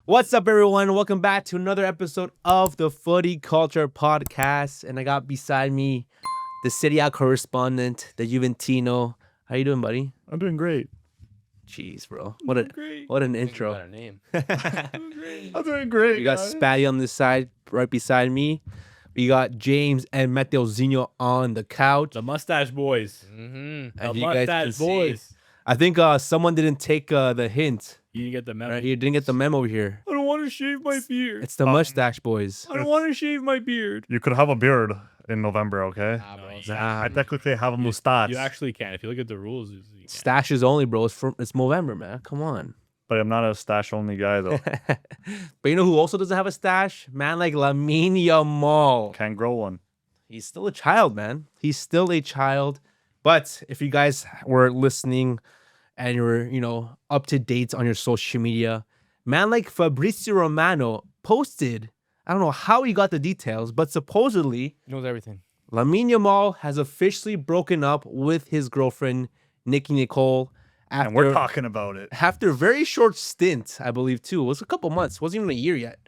What's up, everyone? Welcome back to another episode of the Footy Culture Podcast. And I got beside me the Serie A correspondent, the Juventino. How you doing, buddy? I'm doing great. Jeez, bro. What an intro. Got a name. I'm doing great. We got guys. Spatty on this side, right beside me. We got James and Mateuzinho on the couch. The Mustache Boys. And The you guys can Mustache see, Boys. I think someone didn't take the hint. You didn't get the memo. Right? You didn't get the memo here. I don't want to shave my beard. It's the Mustache Boys. I don't want to shave my beard. You could have a beard in November, okay? Nah, bro. Nah, I technically have a mustache, You actually can. If you look at the rules, you can. stashes only, bro. It's November, man. Come on. but I'm not a stash only guy though. But you know who also doesn't have a stash? Man like Lamine Yamal. Can't grow one. He's still a child, man. He's still a child. But if you guys were listening and you were, up to date on your social media, man like Fabrizio Romano posted, I don't know how he got the details, but supposedly He knows everything. Lamine Yamal has officially broken up with his girlfriend, Nicki Nicole. And we're talking about it. After a very short stint, I believe, too. It was a couple months. It wasn't even a year yet.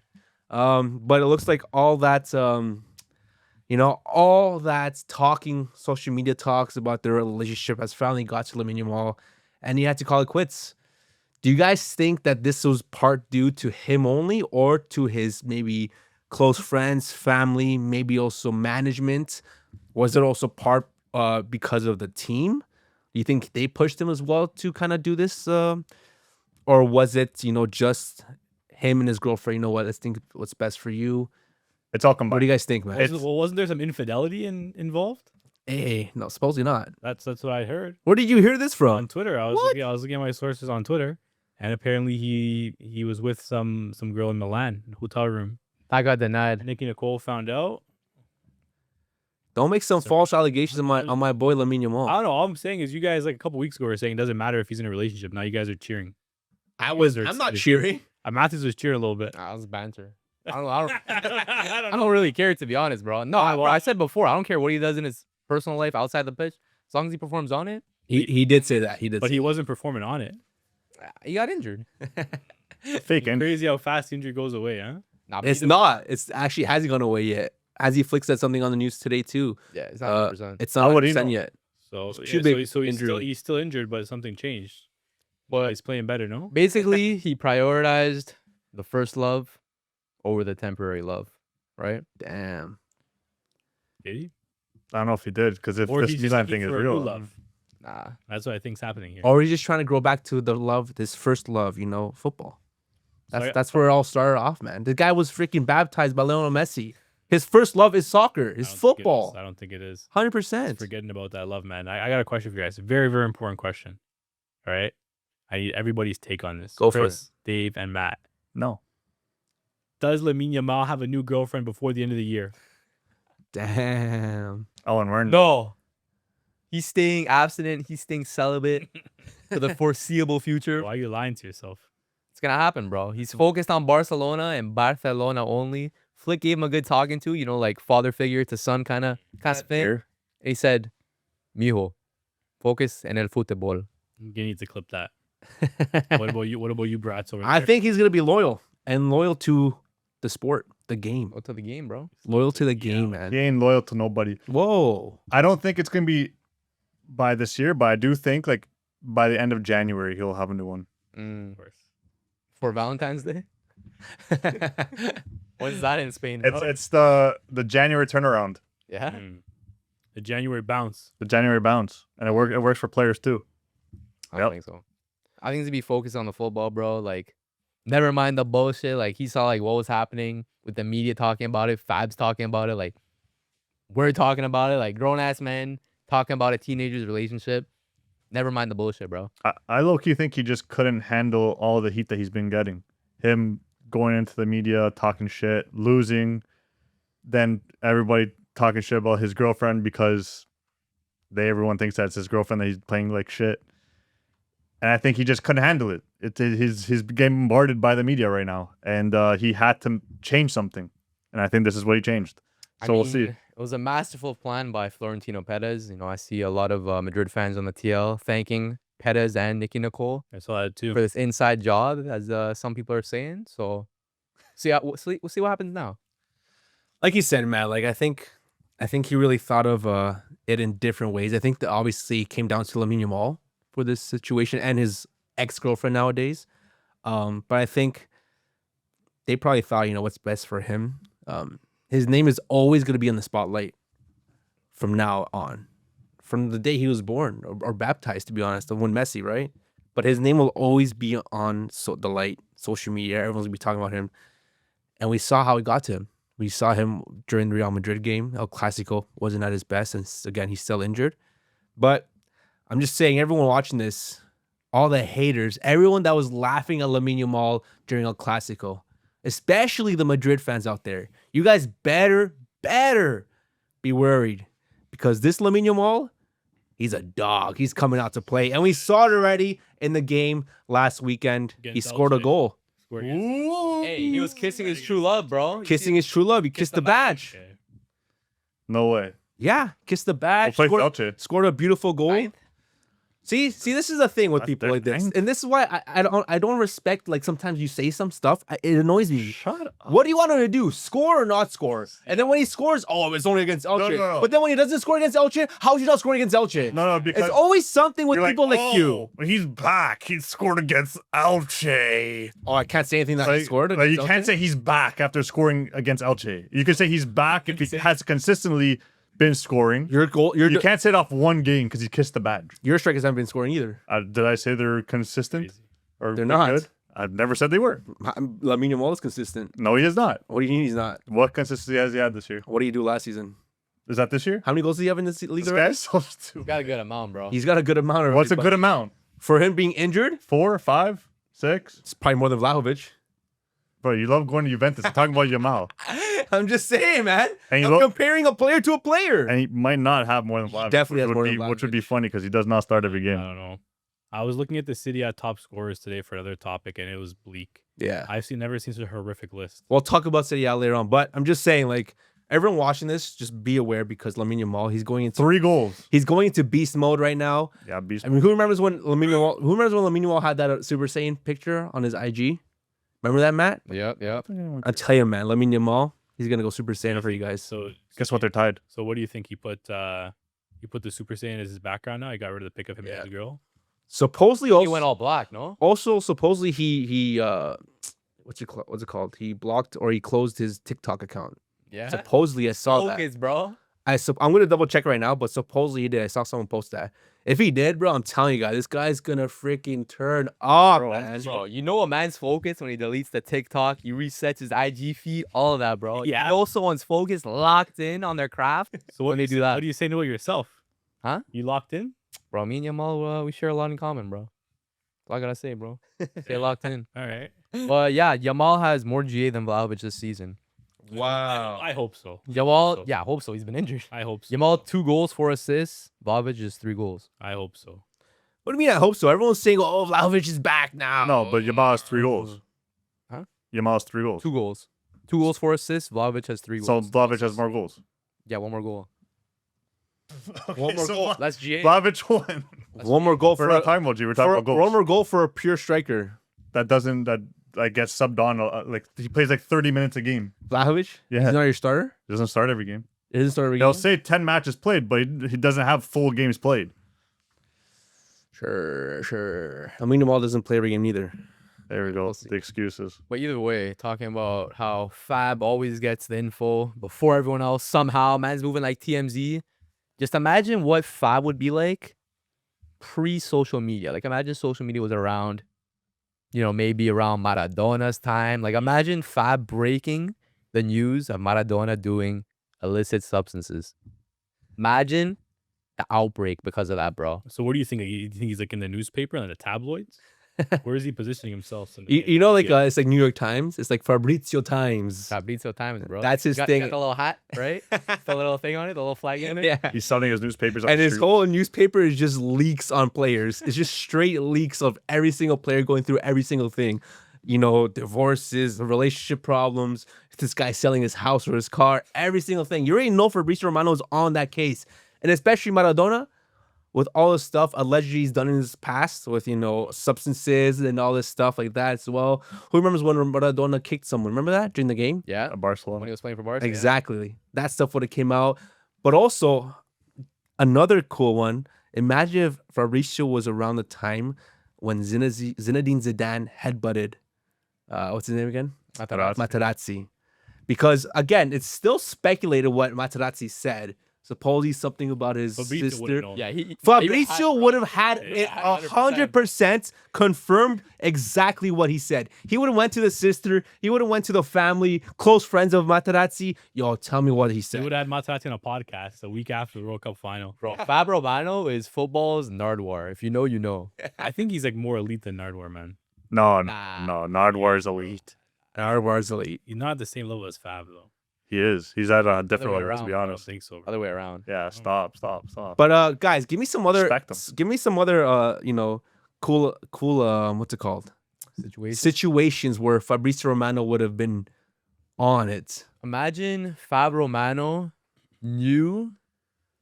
But it looks like all that, all that talking, social media talks about their relationship has finally got to Lamine Yamal, and he had to call it quits. Do you guys think that this was part due to him only, or to his maybe close friends, family, maybe also management? Was it also part because of the team? Do you think they pushed him as well to kind of do this? Or was it, just him and his girlfriend? You know what? Let's think what's best for you. It's all What combined. do you guys think, man? Wasn't there some infidelity involved? Hey, no, supposedly not. That's what I heard Where did you hear this on from? Twitter. I was looking at my sources on Twitter, and apparently he was with some girl in Milan, in a hotel room. I got denied. Nicki Nicole found out. Don't make some false allegations on my boy Lamine I Yamal. don't know. All I'm saying is you guys like a couple weeks ago were saying it doesn't matter if he's in a relationship. Now you guys are cheering. I'm not it's- cheering. Matthews was cheering a little bit. Nah, that was banter. I I don't really care, to be honest, bro. No, I said before, I don't care what he does in his personal life outside the pitch. As long as he performs on it, He did say that. He did. But say he wasn't performing on it. he got injured. Fake injury. Crazy how fast the injury goes away, huh? Nah, It's not. It's actually hasn't gone away yet. As he flicked said something on the news today too. Yeah, it's not 100%. It's not How would he 100% know? yet. So, Too yeah, big so injury. he's still injured, but something changed. But He's playing better, no? basically, he prioritized the first love over the temporary love, right? Damn. Did he? I don't know if he did, because if Or this he's just Milan looking thing is for a new real. love. Nah. That's what I think's happening here. Or he's just trying to grow back to the love, this first love, football. That's where it all started off, man. The guy was freaking baptized by Lionel Messi. His first love is soccer, I is don't think it is. football. I don't think it is. 100%. Forgetting about that love, man. I got a question for you guys. A very, very important question. All right? I need everybody's take on this. Go for Chris, Dave, and Matt. No. Does Lamine Yamal have a new girlfriend before the end of the year? Damn. Oh, and we're No. He's staying abstinent. He's staying celibate for the foreseeable future. Why are you lying to yourself? It's gonna happen, bro. He's focused on Barcelona and Barcelona only. Flick gave him a good talking to, like father figure to son kind of thing. here. And he said, "Mijo, focus en el fútbol." You need to clip that. What about you? What about you, brats over there? I think he's going to be loyal and loyal to the sport, the game. Go to the game, bro. Loyal to the game, man. He ain't loyal to nobody. Whoa. I don't think it's going to be by this year, but I do think like by the end of January, he'll have a new one. Of course. For Valentine's Day. When's that in Spain? It's the January turnaround, Yeah. The January bounce. the January bounce. And it works for players too. I don't Yep. think so. I think to be focused on the football, bro. Like, never mind the bullshit. Like, he saw like what was happening with the media talking about it, Fab's talking about it, like we're talking about it, like grown ass men talking about a teenager's relationship. Never mind the bullshit, bro. I low-key think he just couldn't handle all the heat that he's been getting. Him going into the media, talking shit, losing, then everybody talking shit about his girlfriend because everyone thinks that's his girlfriend, that he's playing like shit. And I think he just couldn't handle it. He's getting bombarded by the media right now. And he had to change something. And I think this is what he changed. So we'll see. It was a masterful plan by Florentino Perez. I see a lot of Madrid fans on the TL thanking Perez and Nicki Nicole I saw that too. for this inside job, as some people are saying. So We'll see what happens now. Like you said, Matt, like I think he really thought of it in different ways. I think that obviously came down to Lamine Yamal for this situation and his ex-girlfriend nowadays. But I think they probably thought, what's best for him. His name is always going to be in the spotlight from now on, from the day he was born or baptized, to be honest, when Messi, right? But his name will always be on the light, social media. Everyone's going to be talking about him. And we saw how it got to him. We saw him during the Real Madrid game. El Clasico wasn't at his best. And again, he's still injured. But I'm just saying, everyone watching this, all the haters, everyone that was laughing at Lamine Yamal during El Clasico, especially the Madrid fans out there, you guys better be worried. Because this Lamine Yamal, he's a dog. He's coming out to play. And we saw it already in the game last weekend. He scored a goal. Hey, he was kissing his true love, bro. Kissing his true love. He kissed the badge. Okay. No way. Yeah, kissed the badge. We'll play Elche. Scored a beautiful goal. Ninth? See, this is the thing with That's people their like this, ninth. and this is why I don't respect. Like sometimes you say some stuff, it annoys me. Shut up. What do you want him to do? Score or not score? And then when he scores, it's only against Elche. No. But then when he doesn't score against Elche, how is he not scoring against Elche? No, because It's always something with you're people like you. "Oh, he's back. He scored against Elche. Oh, I can't say anything that he scored. You against can't Elche? say he's back after scoring against Elche. You can say he's back if he has consistently been scoring. Your goal. You can't say it off one game because he kissed the badge. Your strikers haven't been scoring either. Did I say they're consistent? Crazy. Or They're not. good? I've never said they were. Lamine Yamal is consistent. No, he is not. What do you mean he's not? What consistency has he had this year? What did he do last season? Is that this year? How many goals did he have in this league This already? guy's supposed to. Got a good amount, bro. He's got a good amount of. What's a good amount? For him being injured? 4, 5, 6? It's probably more than Vlahovic. Bro, you love going to Juventus. I'm talking about Yamal. I'm just saying, man. And you I'm look- comparing a player to a player. And he might not have more than Vlahovic. definitely has which more would than be, which would be Vlahovic. funny because he does not start every I game. don't know. I was looking at the City at top scorers today for another topic, and it was bleak. Yeah. Never seen such a horrific list. We'll talk about Serie A later on, but I'm just saying, like, everyone watching this, just be aware because Lamine Yamal, he's going into 3 goals. beast mode right now. Yeah, beast. I mean, who remembers when Lamine Yamal had that Super Saiyan picture on his IG? Remember that, Matt? Yep. I tell you, man, Lamine Yamal, he's gonna go Super Saiyan for you guys. So Guess what? They're tied. So what do you think? He put the Super Saiyan as his background now. He got rid of the pic of him as a girl. Supposedly, He also went all black, no? supposedly he what's it called? He blocked or he closed his TikTok account. Yeah. Supposedly, I saw that. Focus, bro. I'm gonna double check right now, but supposedly he did. I saw someone post that. If he did, bro, I'm telling you guys, this guy's gonna freaking turn up, Bro, man. Bro, you know a man's focused when he deletes the TikTok, he resets his IG feed, all of that, bro. Yeah. You know someone's focused, locked in on their craft. So when they do that, what do you say to it yourself? Huh? You locked in? bro, me and Yamal, we share a lot in common, bro. That's all I gotta say, bro. Stay locked in. All right. But yeah, Yamal has more GA than Vlahovic this season. Wow. I hope so. Yamal, So. yeah, I hope so. He's been injured. I hope so. Yamal 2 goals, 4 assists. Vlahovic just 3 goals. I hope so. What do you mean? I hope so. Everyone's saying, "Oh, Vlahovic is back now." No, but Yamal has 3 goals. Huh? Yamal has 3 goals. 2 goals. 2 goals, 4 assists. Vlahovic has 3 So goals. Vlahovic has more goals. Yeah, 1 more goal. One more goal. That's GA. Vlahovic won. One more goal We're for not talking about G. We're talking about goals. one more goal for a pure striker. That gets subbed on. Like he plays like 30 minutes a game. Vlahovic. Yeah. He's not your starter. He doesn't start every game. It doesn't start every They'll game. say 10 matches played, but he doesn't have full games played. Sure. Lamine Yamal doesn't play every game neither. There we go. We'll see. The excuses. But either way, talking about how Fab always gets the info before everyone else. Somehow, man's moving like TMZ. Just imagine what Fab would be like pre-social media. Like, imagine social media was around, maybe around Maradona's time. Like, imagine Fab breaking the news of Maradona doing illicit substances. Imagine the outbreak because of that, bro. So what do you think? You think he's like in the newspaper and the tabloids? Where is he positioning himself? In the It's like New York Times. It's like Fabrizio Times. Fabrizio Times, bro. That's his got, thing. Got the little hat, right? The little thing on it, the little flag in it. Yeah. He's selling his newspapers. on And the his street. whole newspaper is just leaks on players. It's just straight leaks of every single player going through every single thing. Divorces, relationship problems, this guy selling his house or his car, every single thing. You already know Fabrizio Romano is on that case. And especially Maradona. with all the stuff allegedly he's done in his past with, substances and all this stuff like that as well. Who remembers when Maradona kicked someone? Remember that during the game? Yeah. At Barcelona. When he was playing for Barca. Exactly. That stuff would have came out. But also, another cool one. Imagine if Fabrizio was around the time when Zinedine Zidane headbutted, what's his name again? Materazzi. Because, again, it's still speculated what Materazzi said. Supposedly something about his sister. Yeah. Fabrizio would have had it 100%. 100% confirmed exactly what he said. He would have went to the sister. He would have went to the family, close friends of Materazzi. Yo, tell me what he They said. would have had Materazzi on a podcast a week after the World Cup final. Bro, Fab Romano is football's Nardwar. If you know, you know. I think he's like more elite than Nardwar, man. No, Nah. no. Nardwar is elite. Nardwar's elite. He's not at the same level as Fab though. He is. He's at a way different level, to around, be bro. I don't honest. think so. Bro. Other way around. Yeah, stop. But guys, give me some other Respect cool what's it called? Situation. Situations where Fabrizio Romano would have been on it. Imagine Fab Romano knew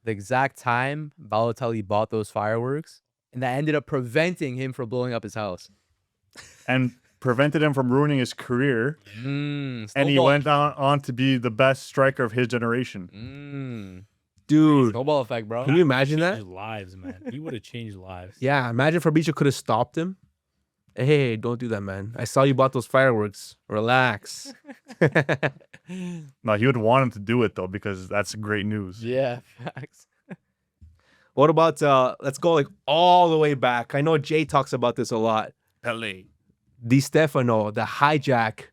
the exact time Balotelli bought those fireworks, and that ended up preventing him from blowing up his house. And prevented him from ruining his career. And he went on to be the best striker of his generation. Dude, Snowball effect, bro. can you imagine that? Changed lives, man. He would have changed lives. Yeah, imagine Fabrizio could have stopped him. Hey, don't do that, man. I saw you bought those fireworks. Relax. No, he would want him to do it though, because that's great news. Yeah, facts. What about let's go like all the way back. I know Jay talks about this a lot. LA. Di Stefano, the hijack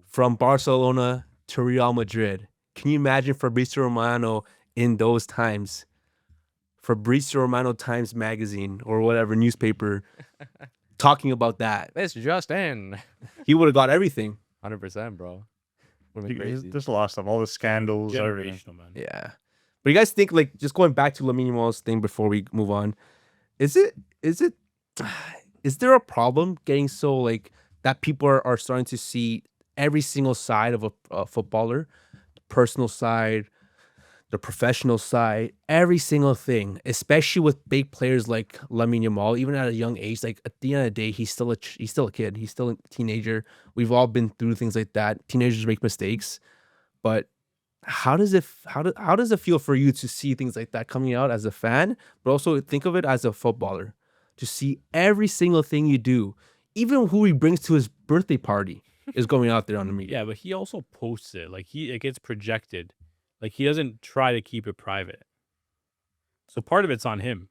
from Barcelona to Real Madrid. Can you imagine Fabrizio Romano in those times? Fabrizio Romano Times Magazine or whatever newspaper talking about that. It's just in. He would have got everything. 100%, bro. Would've been crazy. There's a lot of stuff, all the scandals, everything. Generational, man. Yeah. But you guys think, like, just going back to Lamine Yamal's thing before we move on, is there a problem getting so, like, that people are starting to see every single side of a footballer, the personal side, the professional side, every single thing, especially with big players like Lamine Yamal, even at a young age. Like, at the end of the day, he's still a kid. He's still a teenager. We've all been through things like that. Teenagers make mistakes, but how does it feel for you to see things like that coming out as a fan, but also think of it as a footballer, to see every single thing you do, even who he brings to his birthday party is going out there on the media. Yeah, but he also posts it. Like it gets projected. Like he doesn't try to keep it private. So part of it's on him.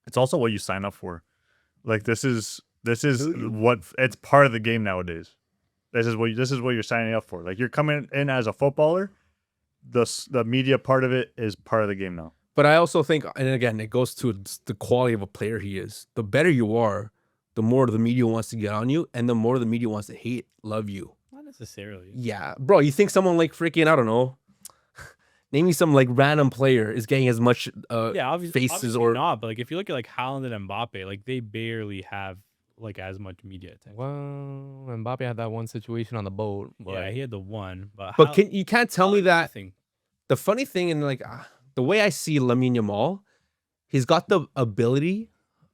It's also what you sign up for. Like this is what it's part of the game nowadays. This is what you're signing up for. Like you're coming in as a footballer. The media part of it is part of the game now. But I also think, and again, it goes to the quality of a player he is. The better you are, the more the media wants to get on you, and the more the media wants to love you. Not necessarily. Yeah, bro, you think someone like freaking, I don't know, name me some like random player is getting as much faces obviously or not. But like if you look at like Haaland and Mbappe, like they barely have like as much media attention. Well, Mbappe had that one situation on the boat. But Yeah, he had the one, but you can't tell me that. nothing. The funny thing, and like the way I see Lamine Yamal, he's got the ability.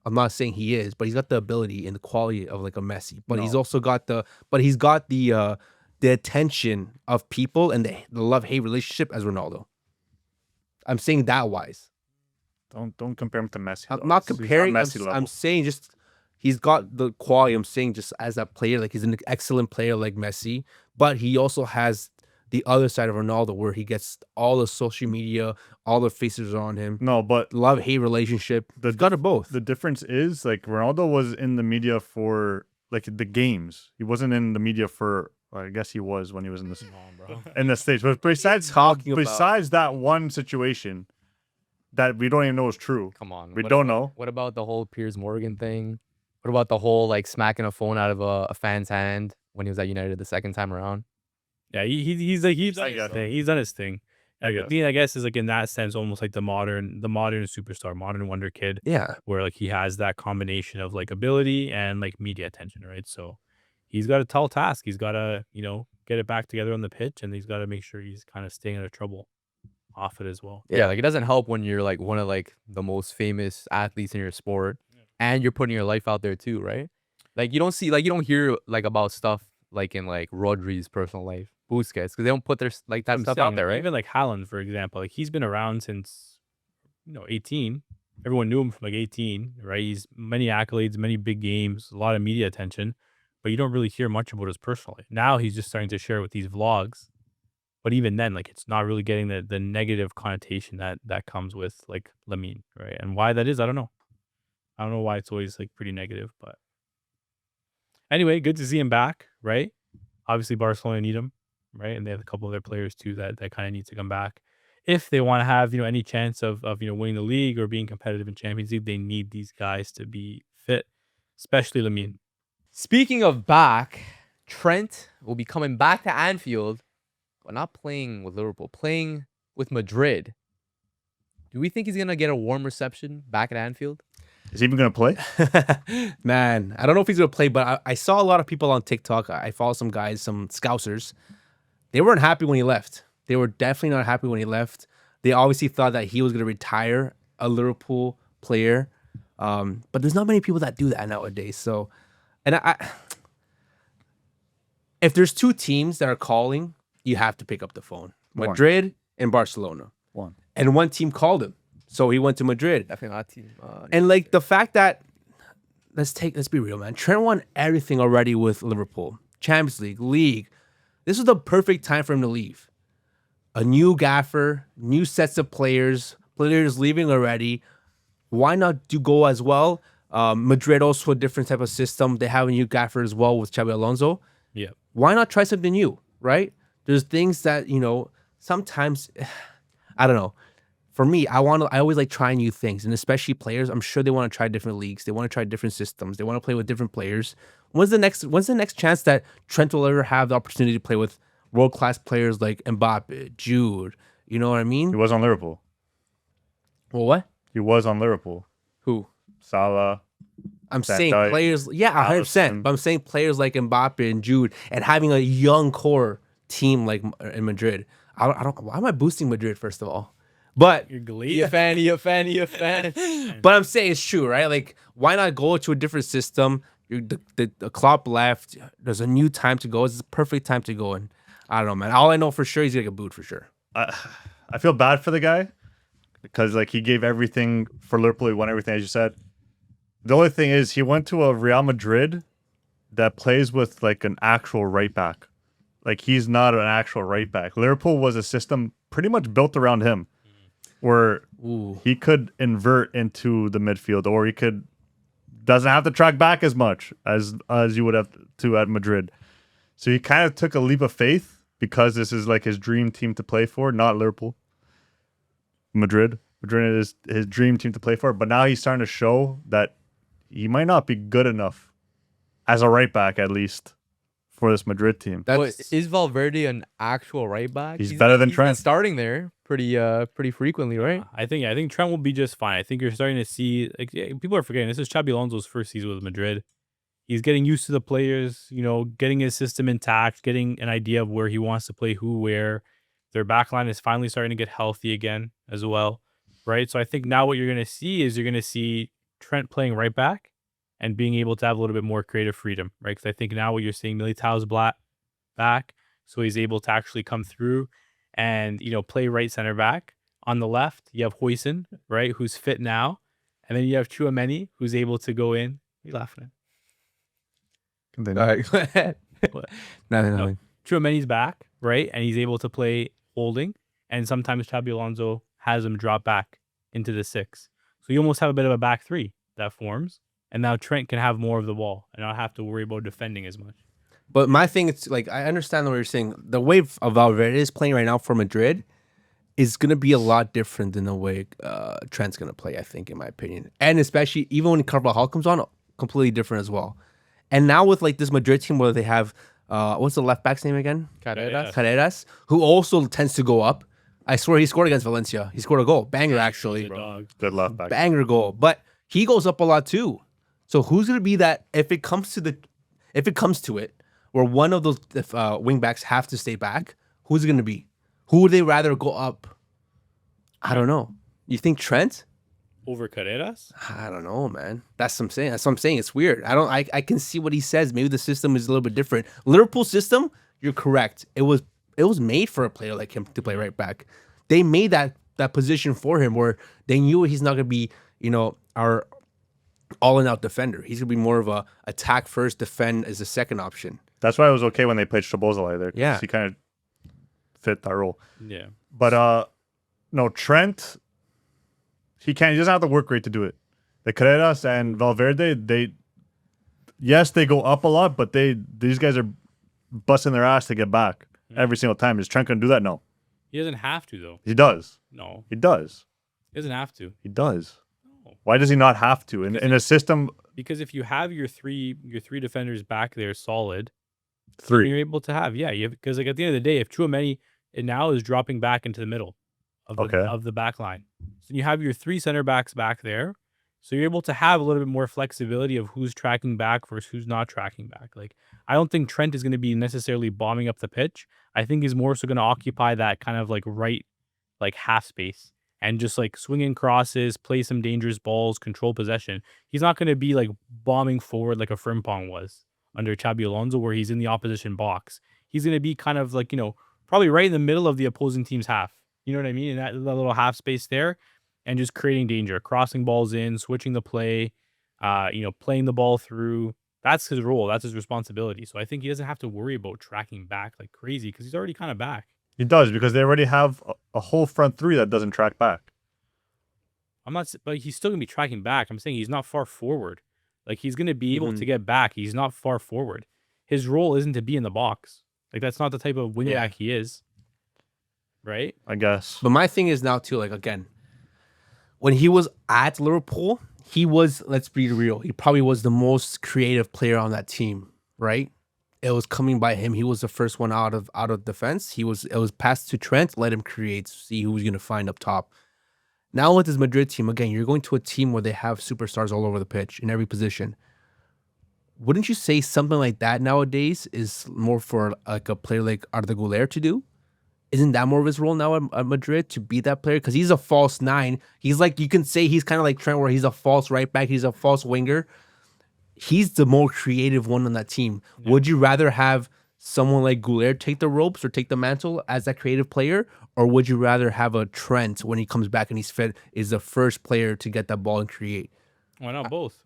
I'm not saying he is, but he's got the ability and the quality of like a Messi. But he's also got the attention of people and the love-hate relationship as Ronaldo. I'm saying that wise. Don't compare him to Messi. I'm though. not He's comparing. Messi level. I'm saying just he's got the quality. I'm saying just as a player, like he's an excellent player like Messi, but he also has the other side of Ronaldo where he gets all the social media, all the faces are on him. No, but Love-hate relationship. He's got it both. the difference is like Ronaldo was in the media for like the games. He wasn't in the media for. Well, I guess he was when he was in the in the States. But besides that one situation that we don't even know is true. come on. We don't know. What about the whole Piers Morgan thing? What about the whole like smacking a phone out of a fan's hand when he was at United the second time around? Yeah, he's done his guess. thing. He's done his thing. I Like, I guess is like in that sense almost like the modern superstar, modern wonder kid, Yeah. where like he has that combination of like ability and like media attention, right? So he's got a tall task. He's got to get it back together on the pitch, and he's got to make sure he's kind of staying out of trouble. off it as well. Yeah, like it doesn't help when you're like one of like the most famous athletes in your sport and you're putting your life out there too, right? Like you don't hear like about stuff like in like Rodri's personal life, Busquets, because they don't put their like that I'm stuff out saying, there, right? Even like Haaland, for example, like he's been around since 18. Everyone knew him from like 18, right? He's many accolades, many big games, a lot of media attention, but you don't really hear much about his personal life. Now he's just starting to share with these vlogs, but even then, like it's not really getting the negative connotation that comes with like Lamine, right? And why that is, I don't know. I don't know why it's always like pretty negative, but anyway, good to see him back, right? Obviously, Barcelona need him, right? And they have a couple of their players too that kind of need to come back. If they want to have any chance of winning the league or being competitive in Champions League, they need these guys to be fit, especially Lamine. Speaking of back, Trent will be coming back to Anfield, but not playing with Liverpool, playing with Madrid. Do we think he's gonna get a warm reception back at Anfield? Is he even going to play? Man, I don't know if he's gonna play, but I saw a lot of people on TikTok. I follow some guys, some Scousers. They weren't happy when he left. They were definitely not happy when he left. They obviously thought that he was gonna retire a Liverpool player. But there's not many people that do that nowadays. So, and if there's two teams that are calling, you have to pick up the phone. Madrid and Barcelona. And one team called him. So he went to Madrid. Definitely not team. And like the fact that let's be real, man. Trent won everything already with Liverpool. Champions League. This was the perfect time for him to leave. A new gaffer, new sets of players leaving already. Why not go as well? Madrid also a different type of system. They have a new gaffer as well with Xabi Alonso. Yeah. Why not try something new, right? There's things that, sometimes, I don't know. For me, I always like trying new things, and especially players. I'm sure they want to try different leagues. They want to try different systems. They want to play with different players. When's the next chance that Trent will ever have the opportunity to play with world-class players like Mbappe, Jude? You know what I mean? He was on Liverpool. Well, what? He was on Liverpool. Who? Salah. I'm saying players, 100%. But I'm saying players like Mbappe and Jude, and having a young core team like in Madrid. I don't. Why am I boosting Madrid first of all? But You're He a fan. but I'm saying it's true, right? Like, why not go to a different system? The Klopp left. There's a new time to go. It's the perfect time to go. And I don't know, man. All I know for sure, he's gonna get booed for sure. I feel bad for the guy because like he gave everything for Liverpool. He won everything, as you said. The only thing is he went to a Real Madrid that plays with like an actual right back. Like he's not an actual right back. Liverpool was a system pretty much built around him, where he could invert into the midfield, or he doesn't have to track back as much as you would have to at Madrid. So he kind of took a leap of faith because this is like his dream team to play for, not Liverpool. Madrid is his dream team to play for, but now he's starting to show that he might not be good enough as a right back, at least for this Madrid team. Is Valverde an actual right back? He's better than been Trent. starting there pretty frequently, right? I think Trent will be just fine. I think you're starting to see people are forgetting this is Xabi Alonso's first season with Madrid. He's getting used to the players, getting his system intact, getting an idea of where he wants to play, who, where. Their backline is finally starting to get healthy again as well, right? So I think now what you're going to see is Trent playing right back and being able to have a little bit more creative freedom, right? Because I think now what you're seeing, Militao's back, so he's able to actually come through and play right center back. On the left, you have Huijsen, right, who's fit now, and then you have Tchouaméni, who's able to go in. What are you laughing at? Continue. All right, go ahead. Nothing. Tchouaméni's back, right, and he's able to play holding, and sometimes Xabi Alonso has him drop back into the 6. So you almost have a bit of a back 3 that forms, and now Trent can have more of the ball and not have to worry about defending as much. But my thing is, like, I understand what you're saying. The way of Valverde is playing right now for Madrid is going to be a lot different than the way Trent's going to play, I think, in my opinion. And especially, even when Carvajal comes on, completely different as well. And now with, like, this Madrid team where they have, what's the left back's name again? Carreras, who also tends to go up. I swear he scored against Valencia. He scored a goal. Banger, actually. Good left back. Banger goal. But he goes up a lot, too. So who's going to be that, if it comes to it, where one of those wing backs have to stay back, who's it going to be? Who would they rather go up I don't know. You think Trent? Over Carreras? I don't know, man. That's what I'm saying. That's what I'm saying. It's weird. I can see what he says. Maybe the system is a little bit different. Liverpool system, you're correct. It was made for a player like him to play right back. They made that position for him where they knew he's not gonna be, our all in out defender. He's gonna be more of a attack first, defend as a second option. That's why it was okay when they played Szoboszlai there. 'Cause Yeah. he kind of fit that role. Yeah. But no, Trent, he doesn't have the work rate to do it. The Carreras and Valverde, they go up a lot, but these guys are busting their ass to get back every single time. Is Trent gonna do that? No. He doesn't have to, though. He does. No. He does. He doesn't have to. He does. No. Why does he not have to? In a system, Because if you have your three defenders back there solid, three. you're able to have, because like at the end of the day, if Tchouaméni now is dropping back into the middle of the back line, so you have your three center backs back there, so you're able to have a little bit more flexibility of who's tracking back versus who's not tracking back. Like I don't think Trent is going to be necessarily bombing up the pitch. I think he's more so going to occupy that kind of like right, like half space and just like swing in crosses, play some dangerous balls, control possession. He's not going to be like bombing forward like a Frimpong was under Xabi Alonso, where he's in the opposition box. He's going to be kind of like, probably right in the middle of the opposing team's half. You know what I mean? In that little half space there, and just creating danger, crossing balls in, switching the play, playing the ball through. That's his role. That's his responsibility. So I think he doesn't have to worry about tracking back like crazy because he's already kind of back. He does because they already have a whole front three that doesn't track back. But he's still gonna be tracking back. I'm saying he's not far forward. Like he's gonna be able to get back. He's not far forward. His role isn't to be in the box. Like that's not the type of wingback he is. Right? I guess. But my thing is now too, like again, when he was at Liverpool, he was, let's be real, he probably was the most creative player on that team, right? It was coming by him. He was the first one out of defense. It was passed to Trent, let him create, see who he's gonna find up top. Now with his Madrid team, again, you're going to a team where they have superstars all over the pitch in every position. Wouldn't you say something like that nowadays is more for like a player like Arda Güler to do? Isn't that more of his role now at Madrid to be that player? Because he's a false nine. He's like, you can say he's kind of like Trent where he's a false right back. He's a false winger. He's the more creative one on that team. Yeah. Would you rather have someone like Güler take the ropes or take the mantle as that creative player? Or would you rather have a Trent when he comes back and he's fit is the first player to get that ball and create? Why not both?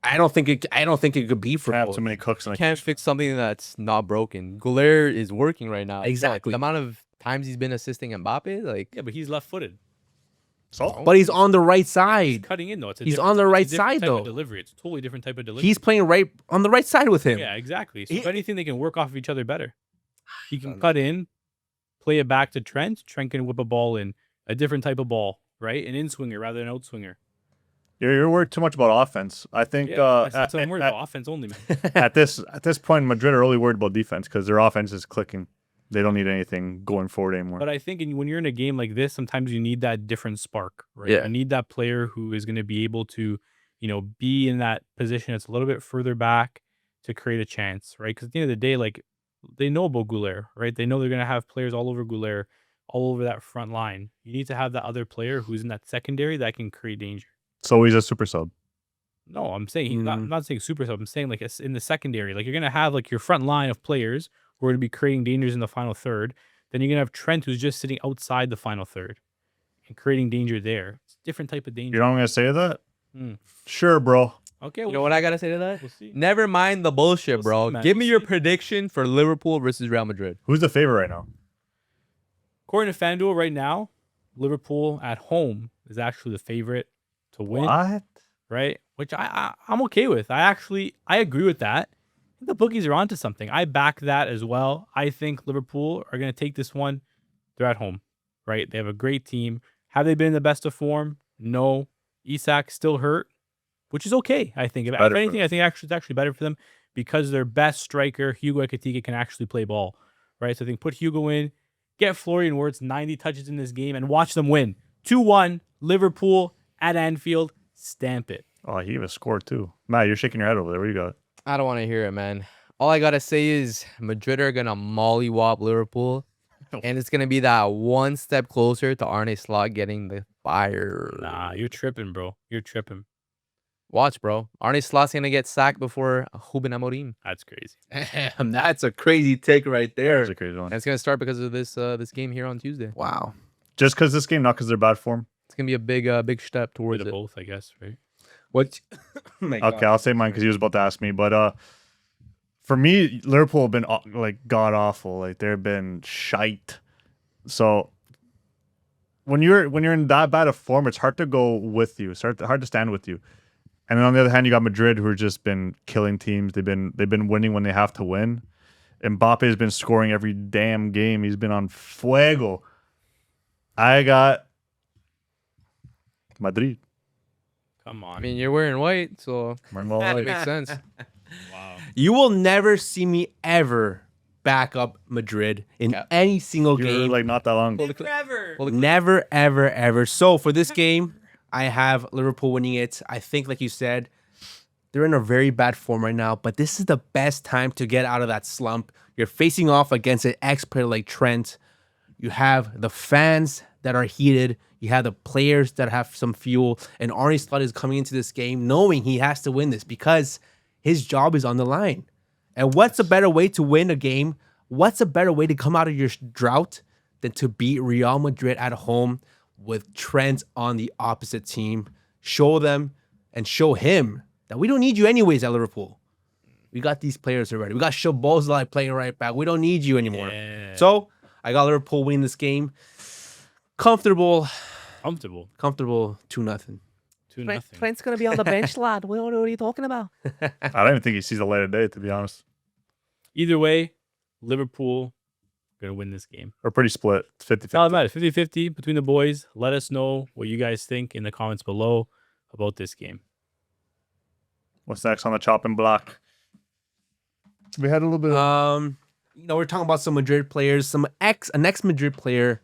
I don't think it could be for I have both. too many cooks. You can't fix something that's not broken. Güler is working right now. Exactly. The amount of times he's been assisting Mbappe, like yeah, but he's left-footed. So, but he's on the right He's side. cutting in though. He's on the right side though. Delivery. It's a totally different type of delivery. He's playing right on the right side with him. Yeah, exactly. So if anything, they can work off of each other better. He can cut in, play it back to Trent. Trent can whip a ball in, a different type of ball, right? An in-swinger rather than an out-swinger. You're worried too much about offense. I think I'm worried about offense only, man. at this point, Madrid are really worried about defense because their offense is clicking. They don't need anything going forward anymore. But I think when you're in a game like this, sometimes you need that different spark, right? Yeah. You need that player who is going to be able to, be in that position that's a little bit further back to create a chance, right? Because at the end of the day, like, they know about Güler, right? They know they're going to have players all over Güler, all over that front line. You need to have that other player who's in that secondary that can create danger. So he's a super sub. No, I'm saying I'm not saying super sub. I'm saying like in the secondary, like you're gonna have like your front line of players who are gonna be creating dangers in the final third. Then you're gonna have Trent who's just sitting outside the final third and creating danger there. It's a different type of danger. You know what I'm gonna say to that? Sure, bro. Okay. you know what I gotta say to that? We'll see. Never mind the bullshit, We'll bro. see, man. Give me We'll your see. prediction for Liverpool versus Real Madrid. Who's the favorite right now? According to FanDuel right now, Liverpool at home is actually the favorite to win. What? Right? Which I'm okay with. I agree with that. I think the bookies are onto something. I back that as well. I think Liverpool are going to take this one. They're at home, right? They have a great team. Have they been in the best of form? No. Isak still hurt, which is okay, I think. If anything, I think it's actually better for them because their best striker, Hugo Ekitike, can actually play ball, right? So I think put Hugo in, get Florian Wirtz 90 touches in this game, and watch them win. 2-1, Liverpool at Anfield. Stamp it. Oh, he even scored too. Matt, you're shaking your head over there. What do you got? I don't want to hear it, man. All I gotta say is Madrid are gonna mollywop Liverpool And it's gonna be that one step closer to Arne Slot getting the fire. Nah, you're tripping, bro. You're tripping. Watch, bro. Arne Slot's gonna get sacked before Ruben Amorim. That's crazy. Damn, that's a crazy take right there. That's a crazy one. And it's gonna start because of this game here on Tuesday. Wow. Just because this game, not because they're bad form. It's gonna be a big step Bit towards of it. both, I guess, right? What? Oh my God. Okay, I'll say mine because he was about to ask me. But for me, Liverpool have been like god awful. Like they've been shite. So when you're in that bad of form, it's hard to go with you. It's hard to stand with you. And then on the other hand, you got Madrid, who have just been killing teams. They've been winning when they have to win. Mbappe has been scoring every damn game. He's been on fuego. I got Madrid. Come on. I mean, you're wearing white, so Well, that like, makes sense. Wow. You will never see me ever back up Madrid in Yeah. any single you were game. like not that long. Never, ever, ever. So for this game, I have Liverpool winning it. I think, like you said, they're in a very bad form right now, but this is the best time to get out of that slump. You're facing off against an ex-player like Trent. You have the fans that are heated. You have the players that have some fuel. And Arne Slot is coming into this game knowing he has to win this because his job is on the line. And what's a better way to win a game? What's a better way to come out of your drought than to beat Real Madrid at home with Trent on the opposite team? Show them and show him that we don't need you anyways at Liverpool. We got these players already. We got Szoboszlai playing right back. We don't need you anymore. Yeah. So I got Liverpool winning this game. Comfortable Comfortable. 2-0. 2-0. Trent's gonna be on the bench, lad. What are you talking about? I don't even think he sees the light of day, to be honest. Either way, Liverpool going to win this game. We're pretty split. It's 50-50. It's not bad. 50-50 between the boys. Let us know what you guys think in the comments below about this game. What's next on the chopping block? We had a little bit of... We're talking about some Madrid players, an ex-Madrid player,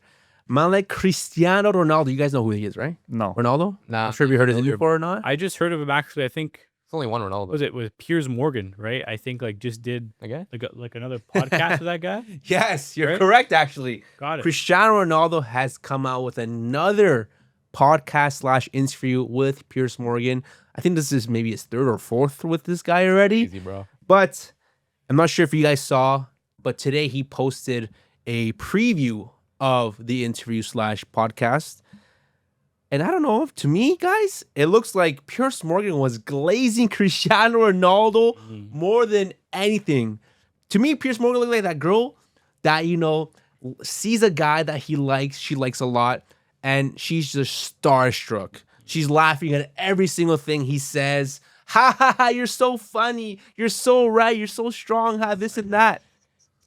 man like Cristiano Ronaldo. You guys know who he is, right? No. Ronaldo? Nah, I'm sure you heard his name familiar. before or not. I just heard of him actually. I think, It's only one Ronaldo. what was it? With Piers Morgan, right? I think like just did Okay. like another podcast with that guy. Yes, you're Right? correct, actually. Got it. Cristiano Ronaldo has come out with another podcast/interview with Piers Morgan. I think this is maybe his third or fourth with this guy already. Easy, bro. But I'm not sure if you guys saw, but today he posted a preview of the interview/podcast. And I don't know, to me, guys, it looks like Piers Morgan was glazing Cristiano Ronaldo more than anything. To me, Piers Morgan looked like that girl that, sees a guy that she likes a lot, and she's just starstruck. She's laughing at every single thing he says. Ha ha ha, you're so funny. You're so right. You're so strong. Ha, this and that.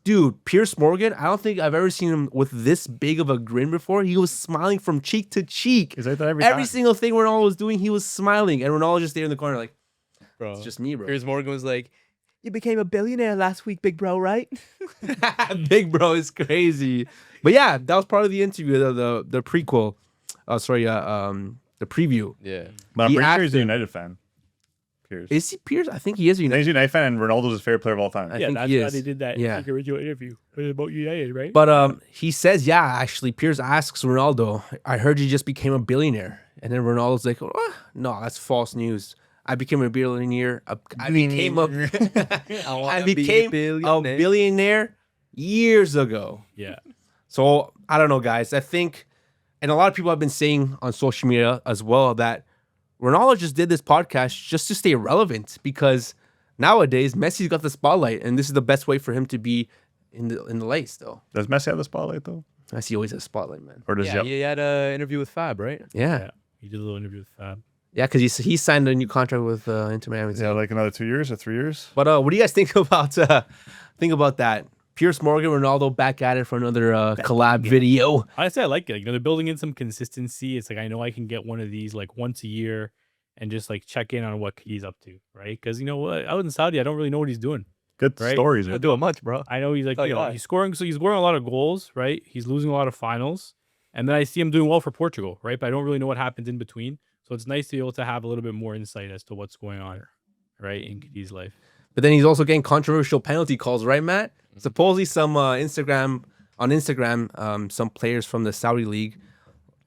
Dude, Piers Morgan, I don't think I've ever seen him with this big of a grin before. He was smiling from cheek to cheek. He's like that every Every time. single thing Ronaldo was doing, he was smiling. And Ronaldo just stayed in the corner like, Bro. it's just me, bro. Piers Morgan was like, "You became a billionaire last week, big bro, right?" Big bro is crazy. But yeah, that was part of the interview, the prequel. The preview. Yeah. But I'm He pretty sure he's asked a him- United fan. Piers. Is he Piers? I think he is a I think United. he's a United fan, and Ronaldo's his favorite player of all time. I Yeah, think that's he why is. they did that Yeah. original interview. It was about United, right? But he says, yeah, actually, Piers asks Ronaldo, I heard you just became a billionaire. And then Ronaldo's like, oh, no, that's false news. I became a billionaire. I became a billionaire years ago. yeah. So I don't know, guys. I think, and a lot of people have been saying on social media as well that Ronaldo just did this podcast just to stay relevant because nowadays Messi's got the spotlight, and this is the best way for him to be in the light still. Does Messi have the spotlight, though? Messi always has spotlight, man. Or does Yeah, he he had an interview with Fab, right? Yeah, Yeah. He did a little interview with Fab. yeah, because he signed a new contract with Inter Miami. yeah, like another 2 years or 3 years? But what do you guys think about that? Piers Morgan, Ronaldo back at it for another collab video. Honestly, I like it. They're building in some consistency. It's like I know I can get one of these like once a year and just like check in on what he's up to, right? Because what, out in Saudi, I don't really know what he's doing. Good Right. stories. Not Right? doing much, bro. I know he's like, Oh, yeah. he's scoring. So he's scoring a lot of goals, right? He's losing a lot of finals. And then I see him doing well for Portugal, right? But I don't really know what happens in between. So it's nice to be able to have a little bit more insight as to what's going on, right, in Kadi's life. But then he's also getting controversial penalty calls, right, Matt? Supposedly some Instagram on Instagram, some players from the Saudi league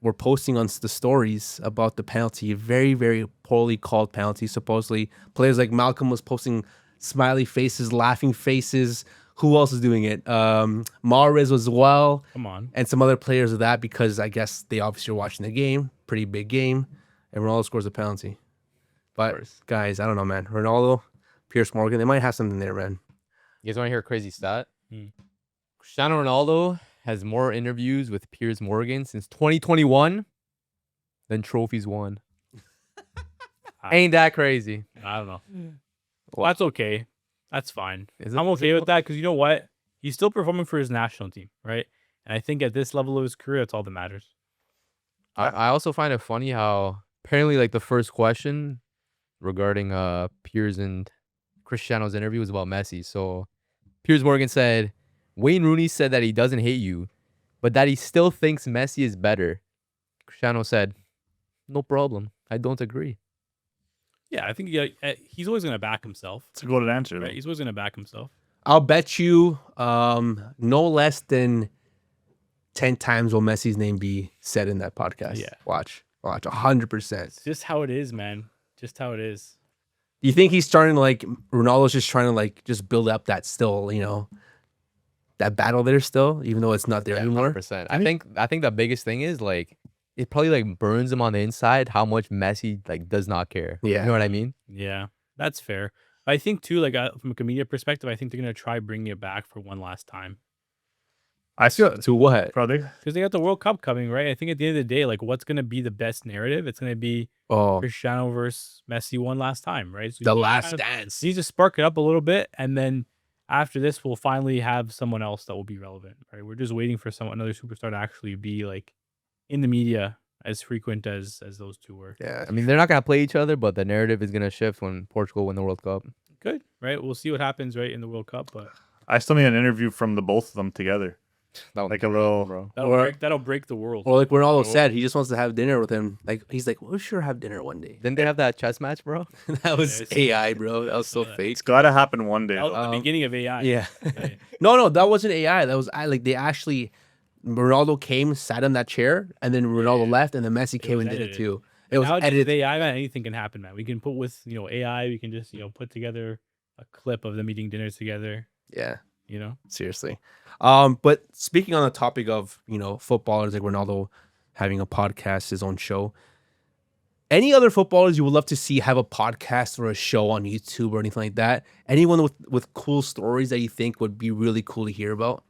were posting on the stories about the penalty. Very, very poorly called penalty. Supposedly, players like Malcolm was posting smiley faces, laughing faces. Who else is doing it? Mahrez as well. Come on. And some other players of that, because I guess they obviously are watching the game. Pretty big game. And Ronaldo scores a penalty. But, guys, I don't know, man. Ronaldo, Piers Morgan, they might have something there, man. You guys want to hear a crazy stat? Hmm. Cristiano Ronaldo has more interviews with Piers Morgan since 2021 than trophies won. Ain't that crazy? I don't know. Well, that's okay. That's fine. Is it- I'm okay with that because you know what? He's still performing for his national team, right? And I think at this level of his career, that's all that matters. I also find it funny how apparently like the first question regarding Piers and Cristiano's interview was about Messi. So Piers Morgan said, Wayne Rooney said that he doesn't hate you, but that he still thinks Messi is better. Cristiano said, no problem. I don't agree. Yeah, I think he's always going to back himself. It's a good answer. Right? He's always going to back himself. I'll bet you no less than 10 times will Messi's name be said in that podcast. Yeah. Watch 100%. It's just how it is, man. Just how it is. Do you think he's starting to like Ronaldo's just trying to like just build up that still, you know, that battle there still, even though it's not there anymore? 100%. I think the biggest thing is like it probably like burns him on the inside how much Messi like does not care. Yeah. You know what I mean? Yeah, that's fair. I think too, like from a comedian perspective, I think they're gonna try bringing it back for one last time I feel To what? probably. because they got the World Cup coming, right? I think at the end of the day, like what's gonna be the best narrative? It's gonna be Oh, Cristiano versus Messi one last time, right? So the you last kind of dance. need to spark it up a little bit, and then after this, we'll finally have someone else that will be relevant, right? We're just waiting for another superstar to actually be like in the media as frequent as those two were. Yeah. I mean, they're not gonna play each other, but the narrative is gonna shift when Portugal win the World Cup. Good, right? We'll see what happens, right, in the World Cup, but I still need an interview from the both of them together. Like a little. bro. that'll break the world. Or like Ronaldo Oh. said, he just wants to have dinner with him. Like he's like, we'll sure have dinner one day. Didn't they have that chess match, bro? That was it's- AI, bro. That was so Yeah. fake. It's gotta happen one day. That was though. the beginning of AI. Yeah. Yeah. No, that wasn't AI. That was like they actually Ronaldo came, sat in that chair, and then Ronaldo left, and then Messi came was and did it edited. too. It was Nowadays edited. with AI, man, anything can happen, man. We can put with AI. We can just put together a clip of them eating dinner together. Yeah, seriously. But speaking on the topic of footballers like Ronaldo having a podcast, his own show. Any other footballers you would love to see have a podcast or a show on YouTube or anything like that? Anyone with cool stories that you think would be really cool to hear about?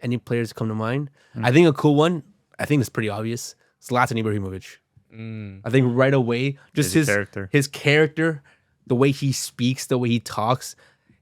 Any players come to mind? I think a cool one, I think it's pretty obvious. Zlatan Ibrahimovic. I think right away, just His character. his character, the way he speaks, the way he talks.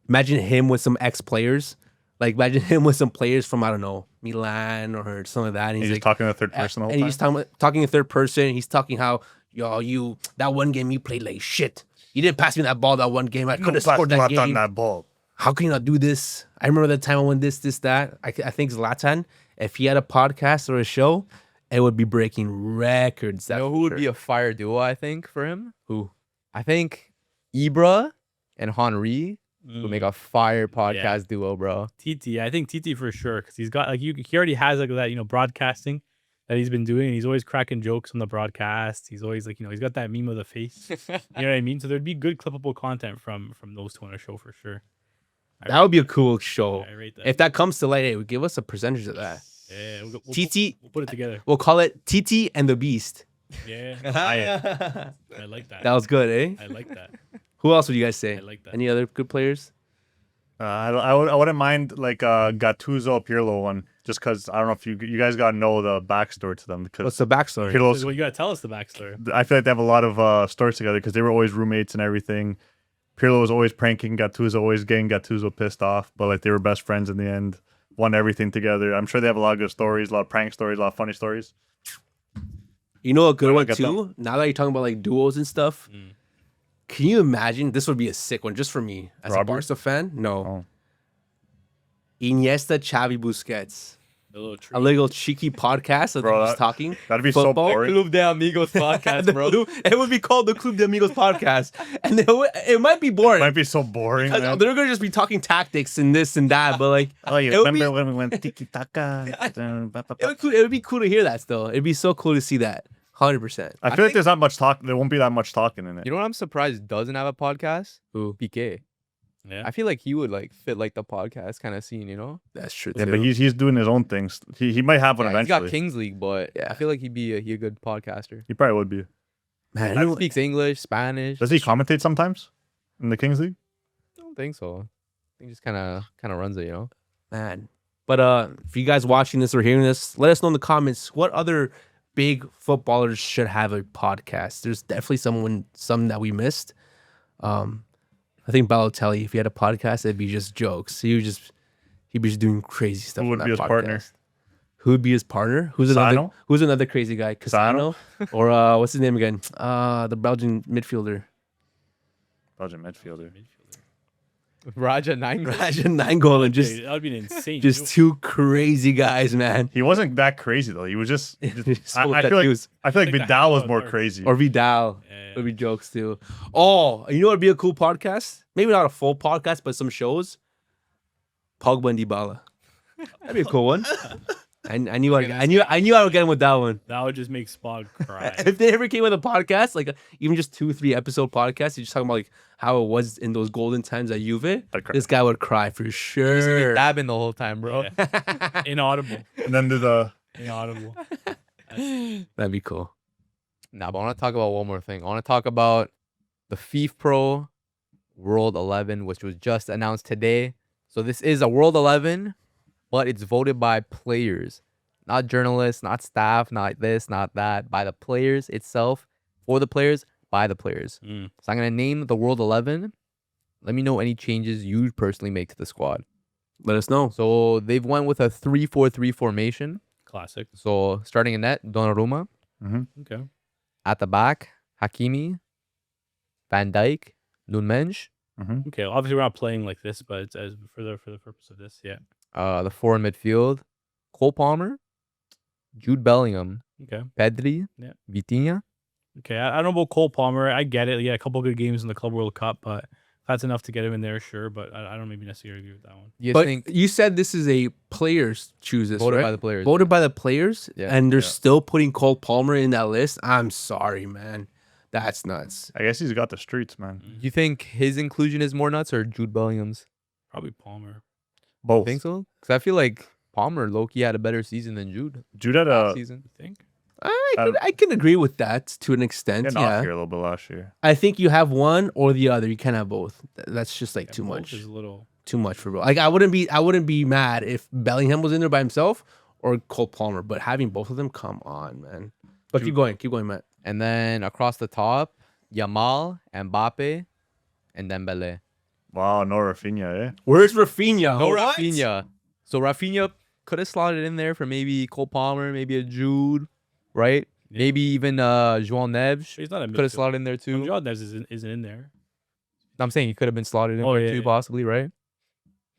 Imagine him with some ex-players. Like imagine him with some players from, I don't know, Milan or something like that. And He's he's just like, talking in the third person the whole and time. he's talking in third person. He's talking how, you that one game you played like shit. You didn't pass me that ball that one game. I could have scored that game. on that ball. How can you not do this? I remember that time I won this, that. I think Zlatan, if he had a podcast or a show, it would be breaking records. You know who would be a fire duo, I think, for him? Who? I think Ibra and Henry would make a fire podcast duo, bro. TT, I think TT for sure because he's got he already has like that broadcasting that he's been doing. And he's always cracking jokes on the broadcast. He's always like he's got that meme of the face. You know what I mean? So there'd be good clippable content from those two on a show for sure. That would be a cool show. I rate that. If that comes to light, hey, give us a percentage of that. Yeah, we'll TT, we'll put it together. we'll call it TT and the Beast. Yeah, I like that. That was good, eh? I like that. Who else would you guys say? I like that. Any other good players? I wouldn't mind like Gattuso Pirlo one, just because I don't know if you guys gotta know the backstory to them What's because the backstory? Pirlo's. Well, you gotta tell us the backstory. I feel like they have a lot of stories together because they were always roommates and everything. Pirlo was always pranking Gattuso, always getting Gattuso pissed off, but like they were best friends in the end, won everything together. I'm sure they have a lot of good stories, a lot of prank stories, a lot of funny stories. You know a good one get too? Now that you're talking about like duos and stuff, can you imagine? This would be a sick one just for me as Robert? a Barca fan. No. Oh. Iniesta, Xavi, Busquets. a little cheeky podcast of Bro, just talking That'd be football. so boring. Club de Amigos podcast, The bro. it would be called the Club de Amigos podcast, and it might be boring. Might be so boring. Because Man. they're gonna just be talking tactics and this and that, but like Oh, you it would remember be- when we went tiki taka? it would be cool to hear that still. It'd be so cool to see that. 100%. I feel like there's not much talk. There won't be that much talking in it. You know what I'm surprised doesn't have a podcast? Who? PK. Yeah. I feel like he would like fit like the podcast kind of scene, you know? That's true. Yeah, too. but he's doing his own things. He might have one Yeah, he's eventually. got Kings League, but Yeah. I feel like he'd be a good podcaster. He probably would be. man, He speaks English, Spanish. Does he commentate sometimes in the Kings League? I don't think so. I think he just kind of runs it, you know? man. But if you guys watching this or hearing this, let us know in the comments what other big footballers should have a podcast. There's definitely some that we missed. I think Balotelli, if he had a podcast, it'd be just jokes. He'd be just doing crazy stuff. Who would on be that his partner? podcast. Who would be his partner? Sano? Who's another crazy guy? Casano? Or what's his name again? The Belgian midfielder. Belgian midfielder. Raja Nine. Raja Nainggolan. Dude, that would be an insane. Just duel. two crazy guys, man. He wasn't that crazy though. He was just. I feel like Tattoos. Vidal was Like more that. crazy. Or Vidal. Yeah. Would be jokes too. Oh, you know what would be a cool podcast? Maybe not a full podcast, but some shows. Pogba and Dybala. That'd be a cool one. I knew I would get him with that one. That would just make Spog cry. If they ever came with a podcast, like even just 2-3 episode podcast, you're just talking about like how it was in those golden times at Juve. I'd cry. This guy would cry for sure. Dabbing the whole time, bro. Yeah. Inaudible. And then Inaudible. That'd be cool. Nah, but I want to talk about one more thing. I want to talk about the FIF Pro World 11, which was just announced today. So this is a World 11, but it's voted by players, not journalists, not staff, not this, not that, by the players itself, for the players, by the players. Mm. So I'm going to name the World 11. Let me know any changes you personally make to the squad. Let us know. So they've went with a 3-4-3 formation. Classic. So starting in net, Donnarumma. Okay. At the back, Hakimi, Van Dijk, Nunmensch. Okay. Well, obviously, we're not playing like this, but it's as for the purpose of this, yeah. The four in midfield, Cole Palmer, Jude Bellingham, Okay. Pedri, Yeah. Vitinha. Okay. I don't know about Cole Palmer. I get it. Yeah, a couple good games in the Club World Cup, but if that's enough to get him in there, sure. But I don't maybe necessarily agree with that one. You But think you said this is a players choose this, voted right? by the players? Voted by the players, Yeah. and they're Yeah. still putting Cole Palmer in that list. I'm sorry, man. That's nuts. I guess he's got the streets, man. You think his inclusion is more nuts or Jude Bellingham's? Probably Palmer. Both. Think so? Because I feel like Palmer low-key had a better season than Jude Jude had last a season. You think? I can agree with that to an extent. getting off Yeah, here a little bit last year. I think you have one or the other. You can't have both. That's just like Yeah, too both much. is a little. Too much for both. Like I wouldn't be mad if Bellingham was in there by himself or Cole Palmer, but having both of them, come on, man. But keep going, Matt. And then across the top, Yamal, Mbappe, and Dembele. Wow, no Rafinha, eh? Where's Rafinha? No What? Rafinha. So Rafinha could have slotted in there for maybe Cole Palmer, maybe a Jude, right? Yeah. Maybe even João Neves He's not a could have midfielder. slotted in there too. John Neves isn't in there. I'm saying he could have been slotted in Oh, there yeah, too, yeah. possibly, right?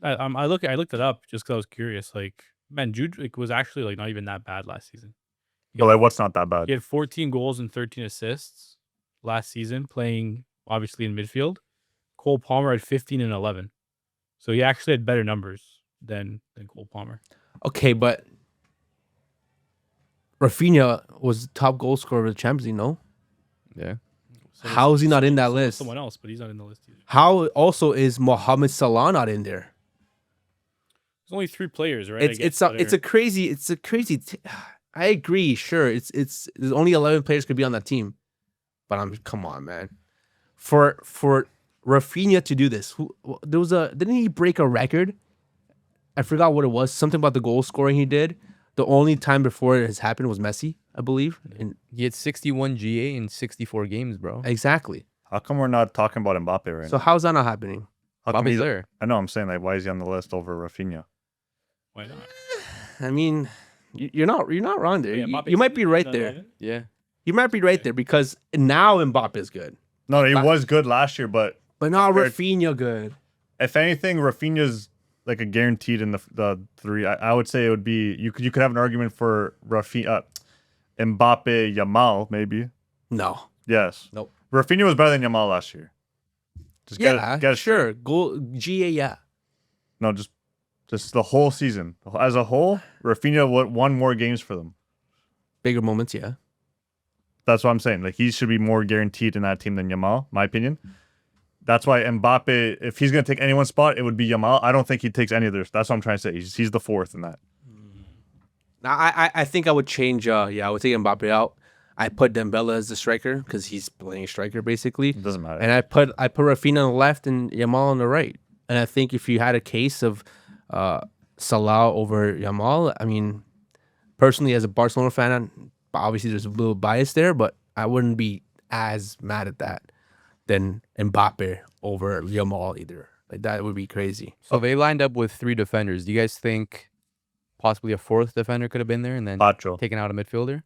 I looked it up just because I was curious. Like, man, Jude was actually like not even that bad last season. But like, what's not that bad? He had 14 goals and 13 assists last season, playing obviously in midfield. Cole Palmer had 15 and 11, so he actually had better numbers than Cole Palmer. Okay, but Rafinha was the top goal scorer of the Champions League, no? Yeah. So How is he not in that so list? Someone else, but he's not in the list either. How also is Mohamed Salah not in there? There's only 3 players, right? I It's guess, a crazy. I agree. Sure, it's there's only 11 players could be on that team, but come on, man. For Rafinha to do this, didn't he break a record? I forgot what it was. Something about the goal scoring he did. The only time before it has happened was Messi, I believe. And He had 61 GA in 64 games, bro. exactly. How come we're not talking about Mbappe right So now? how's that not happening? How come Bobby's he's there. I know. I'm saying like, why is he on the list over Rafinha? Why not? I mean, you're not wrong there. Yeah, You- Mbappe's you might be right not there. 11? Yeah. You might be right there because now Mbappe is good, No, he But- was good last year, but but not Compared- Rafinha good. if anything, Rafinha's like a guaranteed in the three, I would say it would be you could have an argument for Rafinha, Mbappe, Yamal maybe. No. Yes. Nope. Rafinha was better than Yamal last year. Just Yeah, get it sure. Goal GA, yeah. No, just the whole season as a whole. Rafinha won more games for them. Bigger moments, yeah. That's what I'm saying. Like he should be more guaranteed in that team than Yamal, my opinion. That's why Mbappe, if he's gonna take anyone's spot, it would be Yamal. I don't think he takes any of theirs. That's what I'm trying to say. He's the fourth in that. Now, I think I would change. I would take Mbappe out. I put Dembele as the striker because he's playing striker basically. It doesn't matter. And I put Rafinha on the left and Yamal on the right. And I think if you had a case of Salah over Yamal, I mean, personally as a Barcelona fan, obviously there's a little bias there, but I wouldn't be as mad at that than Mbappe over Yamal either. Like that would be crazy. So they lined up with 3 defenders. Do you guys think possibly a 4th defender could have been there and then Pacho taken out a midfielder?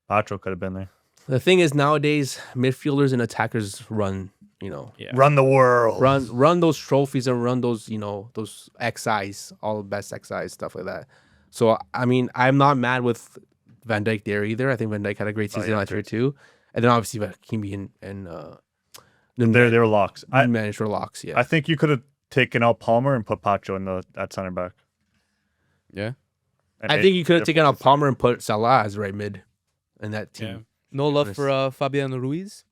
could have been there. The thing is nowadays midfielders and attackers run, Yeah. Run the world. run those trophies and run those, those XIs, all the best XIs, stuff like that. So I mean, I'm not mad with Van Dijk there either. I think Van Dijk had a great season last year too. And then obviously Hakimi and They were locks. I managed for locks, yeah. I think you could have taken out Palmer and put Pacho at center back. Yeah. And I think you could have taken out Palmer and put Salah as right mid in that team. Yeah. No love for Fabian Ruiz?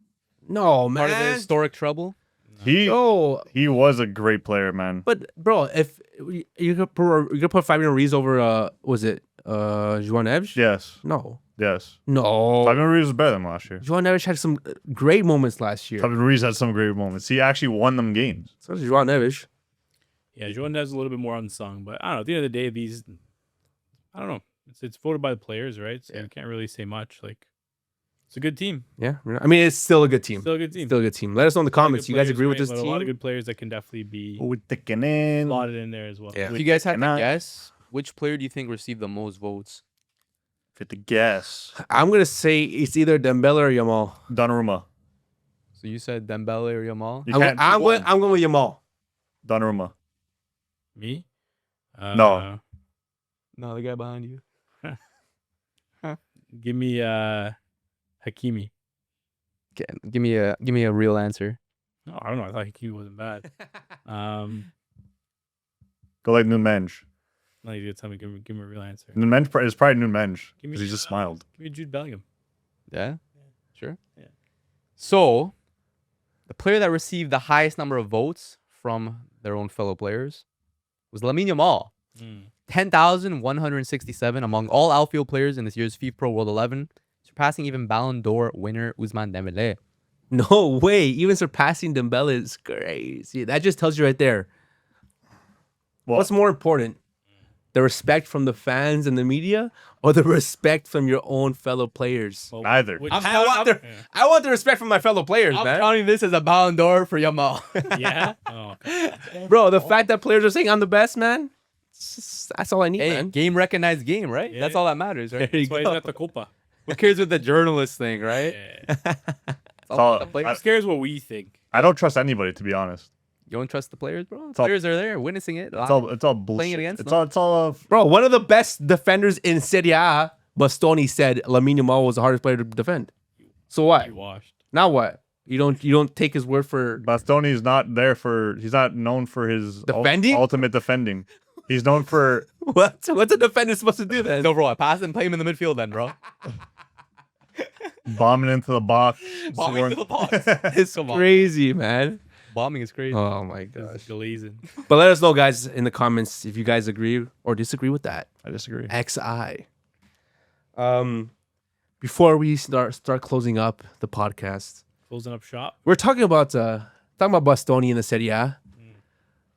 No, man. Part of the historic trouble? he was a great player, man. But bro, if you could put Fabian Ruiz over was it João Neves? Yes. No. Yes. No. Fabian Ruiz was better than last year. João Neves had some great moments last year. Fabian Ruiz had some great moments. He actually won them games. So did João Neves. Yeah, Jordan has a little bit more unsung, but I don't know. At the end of the day, these, I don't know. It's voted by the players, right? So you can't really say much. Like, it's a good team. Yeah. I mean, it's still a good team. Still a good team. Still a good team. Let us know in the comments. You Good guys agree with players, this right? A lot of team? good players that can definitely be With the cannon. slotted in there as well. Yeah. If you guys had to cannot- guess, which player do you think received the most votes? If it's a guess. I'm gonna say it's either Dembele or Yamal. Donnarumma. So you said Dembele or Yamal? You can't I'm choose going with Yamal. Donnarumma. Me? No. No, the guy behind you. Give me Hakimi. Give me a real answer. No, I don't know. I thought Hakimi wasn't bad. Go like Nunes. No, you tell me. Give me a real answer. Nunes is probably Nunes. Give me Because he just smiled. Give me Jude Bellingham. Yeah? Sure. Yeah. So, the player that received the highest number of votes from their own fellow players was Lamine Yamal. 10,167 among all outfield players in this year's FIF PRO World XI, surpassing even Ballon d'Or winner Ousmane Dembélé. No way. Even surpassing Dembele is crazy. That just tells you right there. Well, What's more important? The respect from the fans and the media, or the respect from your own fellow players? Well, Neither. I want the respect from my fellow players, I'm man. counting this as a Ballon d'Or for Yamal. Yeah. Oh, okay. Bro, the fact that players are saying I'm the best, man, that's all I need, Hey, man. game recognized game, right? Yeah. That's all that matters, right? There you That's why he's go. got the Copa. Who cares with the journalist thing, right? Yeah. all- The Who players. cares what we think? I don't trust anybody, to be honest. You don't trust the players, bro? all- Players are there witnessing it. It's all bullshit. Playing it against it's them. all it's all Bro, one of the best defenders in Serie A, Bastoni, said Lamine Yamal was the hardest player to defend. So what? You washed. Now what? You don't take his word for Bastoni is not there for. He's not known for his Defending? ultimate defending. He's known for what? What's a defender supposed to do then? No, bro. I pass and play him in the midfield then, bro. bombing into the box. Bombing into the box. It's Come on. crazy, man. Bombing is crazy. Oh my This gosh. is glazing. But let us know, guys, in the comments if you guys agree or disagree with that. I disagree. XI. Before we start closing up the podcast, Closing up shop. we're talking about Bastoni in the Serie A.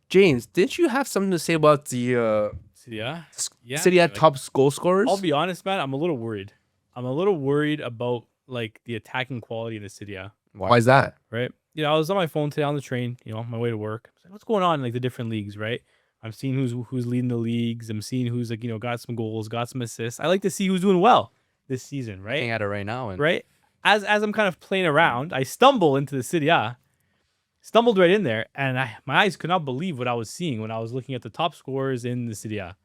James, didn't you have something to say about the Yeah. Yeah. Serie A like, top goal scorers? I'll be honest, man. I'm a little worried. I'm a little worried about like the attacking quality in the City A. Why is that? Right? You know, I was on my phone today on the train, you know, on my way to work. I was like, what's going on in like the different leagues, right? I'm seeing who's leading the leagues. I'm seeing who's like, you know, got some goals, got some assists. I like to see who's doing well this season, right? Looking at it right now. And Right? As I'm kind of playing around, I stumble into the City A, Stumbled right in there, and my eyes could not believe what I was seeing when I was looking at the top scorers in the Serie A,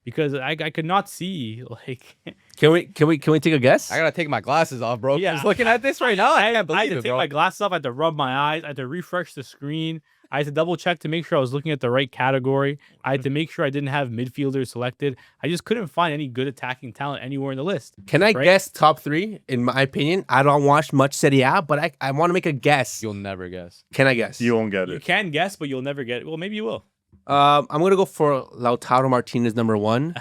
because I could not see like. Can we take a guess? I gotta take my glasses off, bro. Yeah. Just looking at this right now, I can't I believe had to it, take bro. my glasses off. I had to rub my eyes. I had to refresh the screen. I had to double check to make sure I was looking at the right category. I had to make sure I didn't have midfielders selected. I just couldn't find any good attacking talent anywhere in the list. Can I Right? guess top 3? In my opinion, I don't watch much Serie A, but I want to make a guess. You'll never guess. Can I guess? You won't get You it. can guess, but you'll never get it. Well, maybe you will. I'm gonna go for Lautaro Martinez number 1.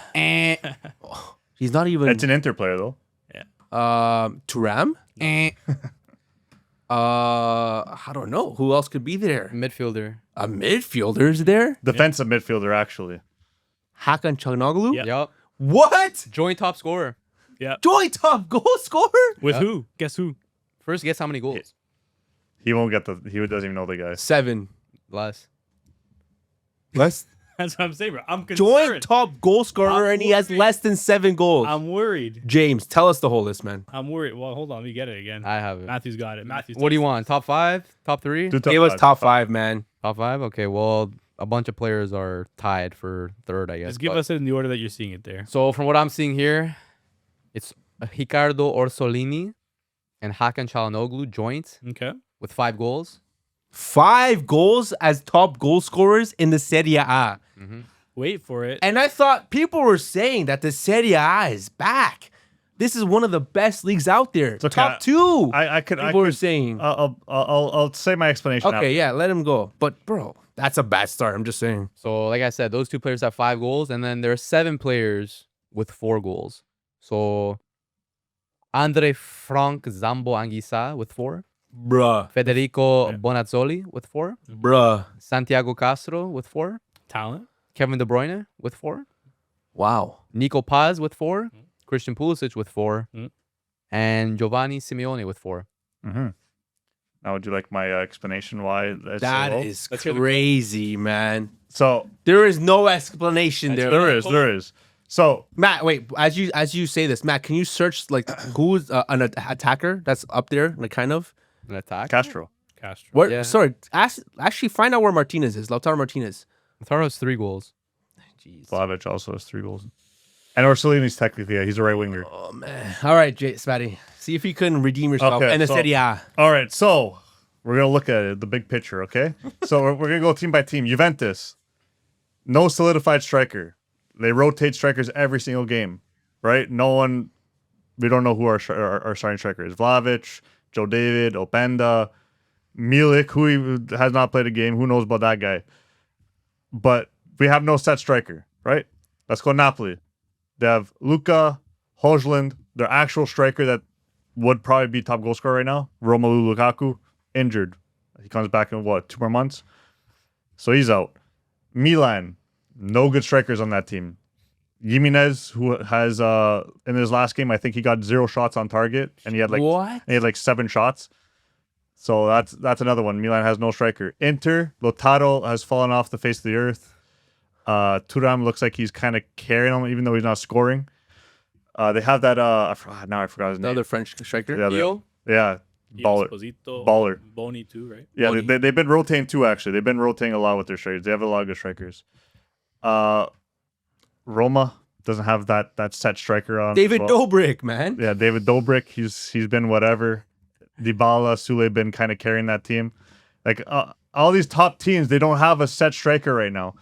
He's not even. It's an Inter player though. Thuram. I don't know who else could be there. Midfielder. A midfielder's there. Defensive midfielder, actually. Hakan Çalhanoğlu. Yeah. Yup. What? Joint top scorer. Yeah. Joint top goal scorer. With who? Guess who? First, guess how many goals? He won't get the. He doesn't even know the guy. 7. Less. Less. That's what I'm saying, bro. I'm concerned. Joint top goal scorer, and he has less than 7 goals. I'm worried. James, tell us the whole list, man. I'm worried. Well, hold on. Let me get it again. I have it. Matthew's got it. Matthew's. What do you want? Top 5? Top 3? Do top Give us five. top 5, man. Top 5? Okay, well, a bunch of players are tied for third, I guess. Just give but- us it in the order that you're seeing it there. So, from what I'm seeing here, it's Ricardo Orsolini and Hakan Çalhanoğlu joint Okay. with 5 goals. 5 goals as top goal scorers in the Serie A. Wait for it. And I thought people were saying that the Serie A is back. This is one of the best leagues out there. okay. Top 2. I could. people I were could. saying. I'll say my explanation. Okay, yeah, let him go. But bro, that's a bad start. I'm just saying. So, like I said, those 2 players have 5 goals, and then there are 7 players with 4 goals. So, Andre Frank Zambo Anguissa with 4. Bruh. Federico Bonazzoli with 4. Bruh. Santiago Castro with 4. Talent. Kevin De Bruyne with 4. Wow. Nico Paz with 4. Christian Pulisic with 4. Mm. And Giovanni Simeone with 4. Mm-hmm. Now, would you like my explanation why that's so That low? is Let's hear the crazy, man. So There is no explanation there. there is. So Matt, wait. As you say this, Matt, can you search like who's an attacker that's up there, like kind of? An attack. Castro. Castro. Where? Yeah. Sorry. Actually, find out where Martinez is. Lautaro Martinez. Lautaro has 3 goals. Jeez. Vlahovic also has 3 goals. And Orsolini's technically, yeah, he's a right winger. Oh man. All right, Spatty. See if you can redeem yourself Okay, in the so- Serie A. All right, so we're gonna look at it, the big picture, okay? So we're gonna go team by team. Juventus, no solidified striker. They rotate strikers every single game, right? No one. We don't know who our starting striker is. Vlahovic, Joe David, Openda, Milik, who has not played a game. Who knows about that guy? But we have no set striker, right? Let's go Napoli. They have Luka, Højlund, their actual striker that would probably be top goal scorer right now, Romelu Lukaku, injured. He comes back in, 2 more months? So he's out. Milan, no good strikers on that team. Jimenez, who has, in his last game, I think he got 0 shots on target, and he had What? 7 shots. So that's another one. Milan has no striker. Inter, Lautaro has fallen off the face of the earth. Thuram looks like he's kind of carrying him, even though he's not scoring. They have that. Now I forgot his The name. other French striker. Yeah, Io? baller. Esposito, Baller. Boni too, right? Yeah, Boni. they've been rotating too. Actually, they've been rotating a lot with their strikers. They have a lot of good strikers. Roma doesn't have that set striker on. David well. Dobrik, man. Yeah, David Dobrik. He's been whatever. Dybala, Sule been kind of carrying that team. Like all these top teams, they don't have a set striker right now.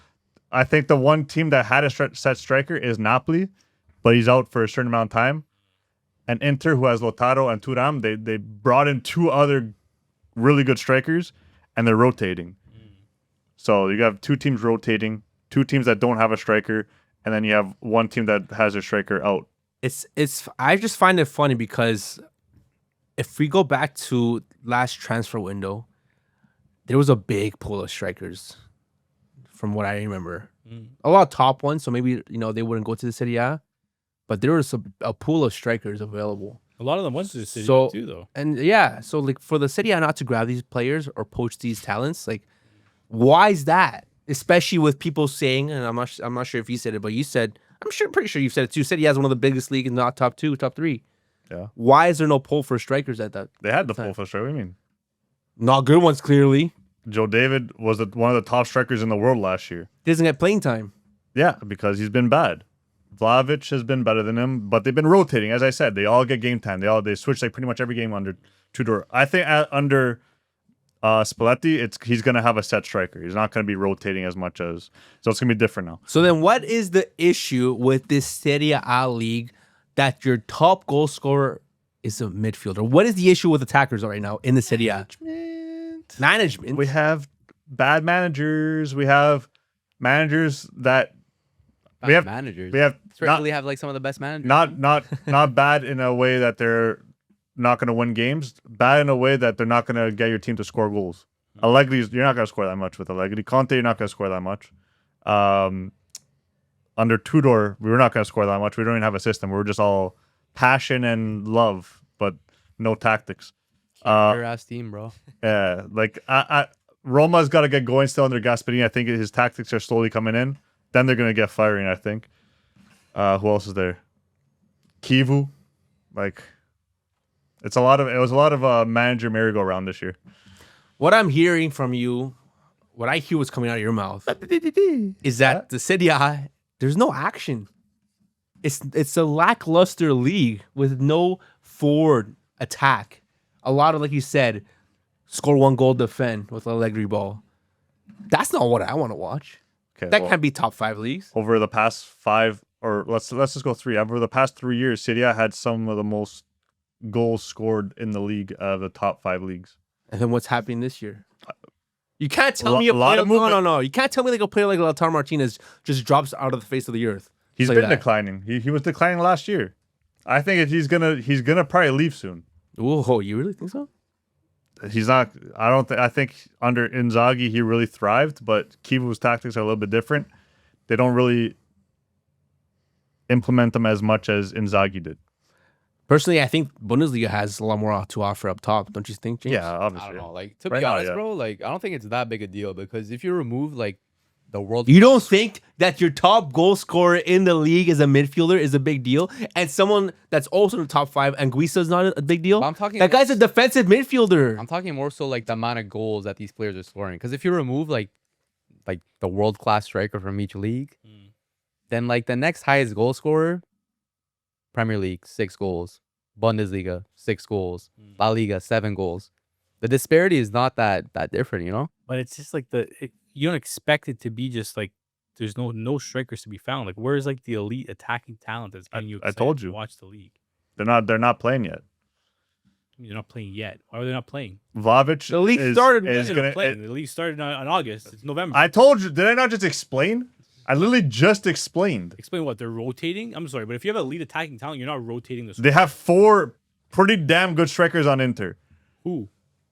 I think the one team that had a set striker is Napoli, but he's out for a certain amount of time. And Inter, who has Lautaro and Thuram, they brought in 2 other really good strikers, and they're rotating. So you have 2 teams rotating, 2 teams that don't have a striker, and then you have 1 team that has a striker out. It's I just find it funny because if we go back to last transfer window, there was a big pool of strikers from what I remember. A lot of top ones, so maybe they wouldn't go to the Serie A, but there was a pool of strikers available. A lot of them went to the city So- too, though. And yeah, so like for the Serie A not to grab these players or poach these talents, like why is that? Especially with people saying, and I'm not sure if you said it, but you said, pretty sure you said it too. Said he has one of the biggest leagues, not top 2, top 3. Yeah. Why is there no pull for strikers at that? They had the full for sure. What do you mean? Not good ones, clearly. Joe David was one of the top strikers in the world last year. Doesn't get playing time. Yeah, because he's been bad. Vlahovic has been better than him, but they've been rotating. As I said, they all get game time. They switch like pretty much every game under Tudor. I think under Spalletti, he's gonna have a set striker. He's not gonna be rotating as much as, so it's gonna be different now. So then, what is the issue with this Serie A league that your top goal scorer is a midfielder? What is the issue with attackers right now in the Serie A? Management. We have bad managers. We have managers that we have managers. We have certainly have like some of the best managers. not bad in a way that they're not going to win games. Bad in a way that they're not going to get your team to score goals. Allegri's, you're not going to score that much with Allegri. Conte, you're not going to score that much. Under Tudor, we were not going to score that much. We don't even have a system. We're just all passion and love, but no tactics. Your ass team, bro. Yeah, like Roma's got to get going still under Gasperini. I think his tactics are slowly coming in. Then they're going to get firing, I think. Who else is there? Kivu. Like, it was a lot of manager merry-go-round this year. What I'm hearing from you, what I hear what's coming out of your mouth, is that the Serie A, there's no action. It's a lackluster league with no forward attack. A lot of, like you said, score one goal, defend with Allegri ball. That's not what I want to watch. Okay, That can't be top 5 leagues. Over the past 5, or let's just go 3. Over the past 3 years, Serie A had some of the most goals scored in the league of the top 5 leagues. And then what's happening this year? You can't tell me no. You can't tell me like a player like Lautaro Martinez just drops out of the face of the earth. He's like been that. declining. He was declining last year. I think if he's gonna probably leave soon. Whoa, you really think so? He's not. I think under Inzaghi he really thrived, but Kivu's tactics are a little bit different. They don't really implement them as much as Inzaghi did. Personally, I think Bundesliga has a lot more to offer up top. Don't you think, James? Yeah, obviously. I don't know. Like, to Right be now, honest, yeah. bro, like, I don't think it's that big a deal because if you remove, like, the world... You don't think that your top goal scorer in the league as a midfielder is a big deal? And someone that's also in the top 5, Anguissa, is not a big deal? But I'm talking... That guy's a defensive midfielder. I'm talking more so, like, the amount of goals that these players are scoring. Because if you remove, like the world-class striker from each league, then, like, the next highest goal scorer, Premier League, 6 goals. Bundesliga, 6 goals. La Liga, 7 goals. The disparity is not that different, you know? But it's just like you don't expect it to be just like there's no strikers to be found. Like, where's like the elite attacking talent that's getting you I excited told to you. watch the league? They're not playing yet. They're not playing yet. Why are they not playing? Vlahovic The league is started- is They're gonna. playing. The league started on August. It's November. I told you. Did I not just explain? I literally just explained. Explain what they're rotating. I'm sorry, but if you have elite attacking talent, you're not rotating the. They have 4 pretty damn good strikers on Inter. Who?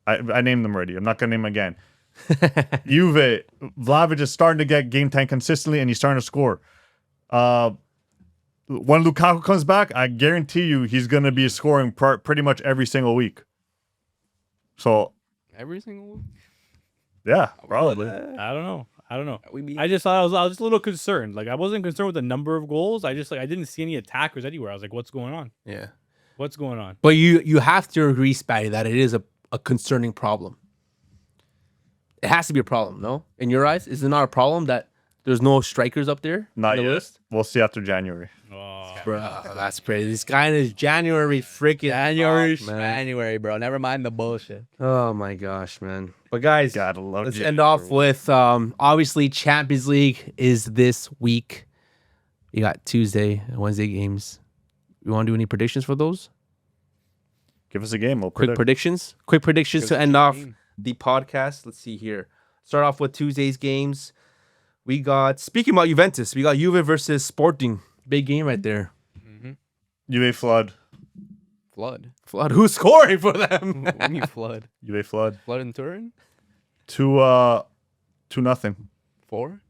I named them already. I'm not gonna name them again. Juve, Vlahovic is starting to get game time consistently, and he's starting to score. When Lukaku comes back, I guarantee you he's gonna be scoring pretty much every single week. So Every single one? yeah, probably. I don't know. We be... I just thought I was just a little concerned. Like, I wasn't concerned with the number of goals. I didn't see any attackers anywhere. I was like, what's going on? Yeah. What's going on? But you have to agree, Spatty, that it is a concerning problem. It has to be a problem, no? In your eyes, is it not a problem that there's no strikers up there? Not on the yet. list? We'll see after January. Oh, Bro, that's crazy. This guy is January freaking January, bro. Never mind the bullshit. Oh my gosh, man. But guys, Gotta love let's January. end off with obviously Champions League is this week. You got Tuesday and Wednesday games. You want to do any predictions for those? Give us a game. We'll Quick predict. predictions. Quick predictions Give to us a end off game. the podcast. Let's see here. Start off with Tuesday's games. We got, speaking about Juventus, we got Juve versus Sporting. Big game right there. Juve flood. Flood. Flood. Who's scoring for them? What do you mean flood? Juve flood. Flood in Turin? 2-0. 4?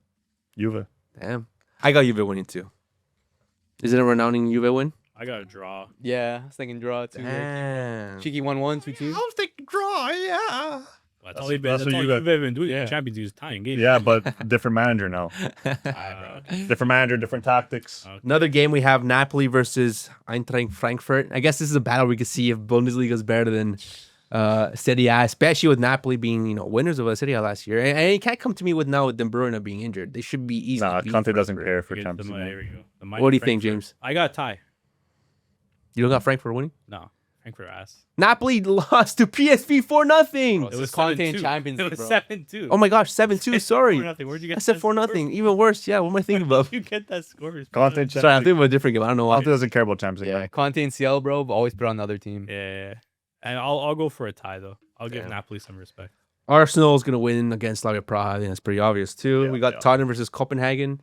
Juve. Damn. I got Juve winning too. Is it a renowned Juve win? I got a draw. Yeah, I was thinking draw too. Damn. Cheeky 1-1, 2-2. was thinking draw, yeah. That's all they've been, that's what all you got. you've been doing. Yeah. Champions League is tying games. Yeah, but different manager now. Different manager, different tactics. Another game we have Napoli versus Eintracht Frankfurt. I guess this is a battle we could see if Bundesliga is better than Serie A, especially with Napoli being winners of a Serie A last year. And you can't come to me with now with De Bruyne being injured. They should be easy. Nah, Conte doesn't care for Against Champions There League. we go. The What do you think, Frankfurt. James? I got a tie. You don't got Frankfurt winning? No, Frankfurt ass. Napoli lost to PSV 4-0. Bro, It was Conte in 7-2. Champions It League, was bro. 7-2. Oh my gosh, 7-2. Sorry. 4-0. Where'd you get I said that 4-0. score? Even worse. Yeah, what am I thinking about? You get that score. Conte, Sorry, I'm thinking about a different game. I don't know why. Conte doesn't care about Champions League. Yeah, Conte and CL, bro, but always put on another team. Yeah. And I'll go for a tie though. I'll give Yeah. Napoli some respect. Arsenal is going to win against Slavia Praha. I think that's pretty obvious too. Yeah, We got yeah. Tottenham versus Copenhagen.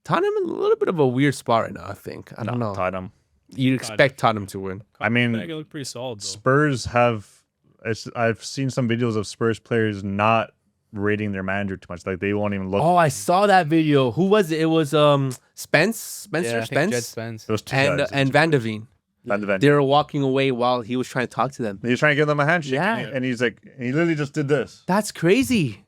Tottenham in a little bit of a weird spot right now, I think. I don't know. Tottenham. You'd expect Tottenham to win. I mean, Copenhagen look pretty solid though. Spurs have. I've seen some videos of Spurs players not rating their manager too much. Like they won't even look. Oh, I saw that video. Who was it? It was Spencer Yeah, I think Jed Spence Spence. Those two and guys. Van de Veen. Van de Ven. They were walking away while he was trying to talk to them. He's trying to give them a handshake. Yeah. And he's like, and he literally just did this. That's crazy.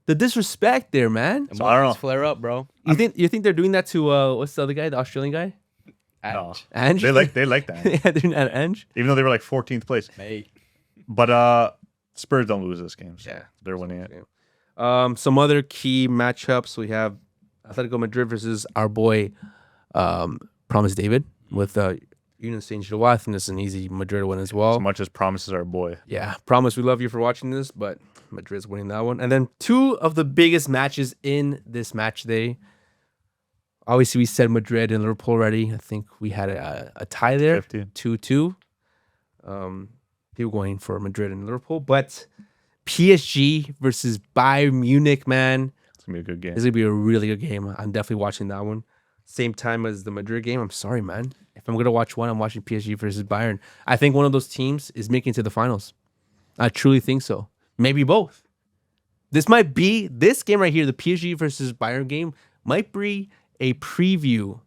The disrespect there, man. The So I don't Marcus know. flare up, bro. You think they're doing that to what's the other guy, the Australian guy? No. Ange? They like that. yeah, they're doing that Ange. Even though they were like 14th place. Mate. But Spurs don't lose this game. So Yeah. they're winning it. Some other key matchups. We have Atletico Madrid versus our boy Promise David with Union Saint Gilloise. I think this is an easy Madrid win as well. As much as promises our boy. Yeah, Promise, we love you for watching this, but Madrid's winning that one. And then two of the biggest matches in this match day. Obviously, we said Madrid and Liverpool already. I think we had a tie there, 50. 2-2. People going for Madrid and Liverpool, but PSG versus Bayern Munich, man. It's going to be a good game. This is going to be a really good game. I'm definitely watching that one. Same time as the Madrid game. I'm sorry, man. If I'm going to watch one, I'm watching PSG versus Bayern. I think one of those teams is making it to the finals. I truly think so. Maybe both. This might be, this game right here, the PSG versus Bayern game, might be a preview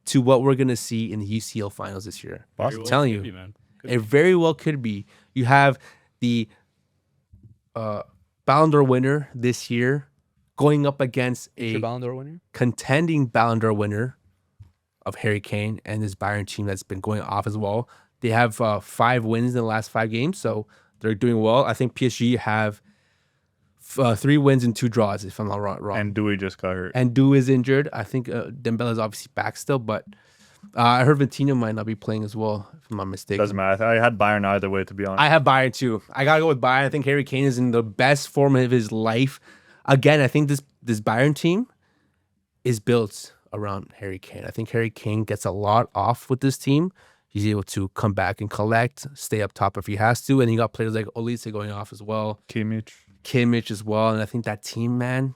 to what we're going to see in the UCL finals this year. Possible. I'm telling Could you. be, man. It very well could be. You have the Ballon d'Or winner this year going up against Future a Ballon d'Or winner? contending Ballon d'Or winner of Harry Kane and this Bayern team that's been going off as well. They have 5 wins in the last 5 games, so they're doing well. I think PSG have 3 wins and 2 draws, if I'm not wrong. And Dewey just got hurt. And Du is injured. I think Dembele is obviously back still, but I heard Vitinha might not be playing as well, if I'm not mistaken. Doesn't matter. I had Bayern either way, to be honest. I have Bayern too. I gotta go with Bayern. I think Harry Kane is in the best form of his life. Again, I think this Bayern team is built around Harry Kane. I think Harry Kane gets a lot off with this team. He's able to come back and collect, stay up top if he has to, and you got players like Olise going off as well, Kimmich as well, and I think that team, man,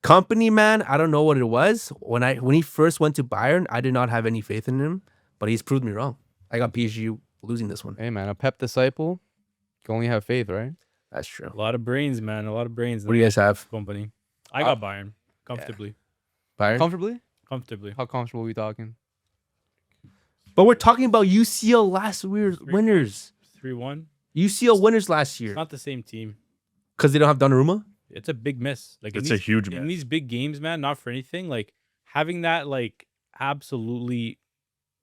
company, man, I don't know what it was. When he first went to Bayern, I did not have any faith in him, but he's proved me wrong. I got PSG losing this one. Hey, man, a Pep disciple can only have faith, right? That's true. A lot of brains, man. A lot of brains. in What do you guys have? company? I got Bayern comfortably. Bayern? Comfortably? Comfortably. How comfortable are we talking? But we're talking about UCL last year's winners. 3-1. UCL winners last It's year. not the same team. Because they don't have Donnarumma? It's a big miss. Like It's in a these, huge in miss. these big games, man. Not for anything. Like having that like absolutely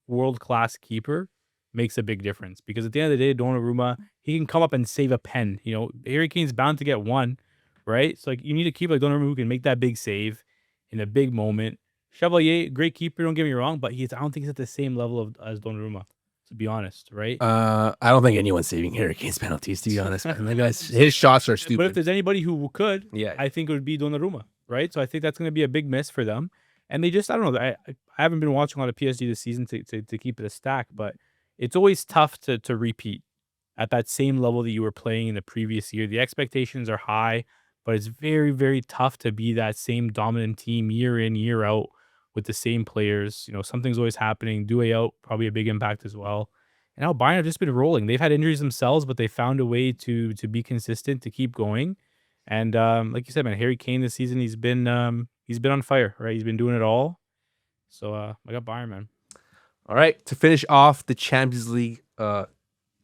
world class keeper makes a big difference. Because at the end of the day, Donnarumma, he can come up and save a pen. You know, Harry Kane's bound to get one, right? So like you need a keeper like Donnarumma who can make that big save in a big moment. Chevalier, great keeper. Don't get me wrong, but I don't think he's at the same level as Donnarumma. To be honest, right? I don't think anyone's saving Harry Kane's penalties, to be honest. Man. That guy's, his shots are But if stupid. there's anybody who could, Yeah. I think it would be Donnarumma, right? So I think that's going to be a big miss for them. And they just, I don't know, I haven't been watching a lot of PSG this season to keep it a stack, but it's always tough to repeat at that same level that you were playing in the previous year. The expectations are high, but it's very, very tough to be that same dominant team year in, year out with the same players. You know, something's always happening. Doué out, probably a big impact as well. And now Bayern have just been rolling. They've had injuries themselves, but they found a way to be consistent, to keep going. And like you said, man, Harry Kane this season, he's been on fire, right? He's been doing it all. So I got Bayern, man. All right. To finish off the Champions League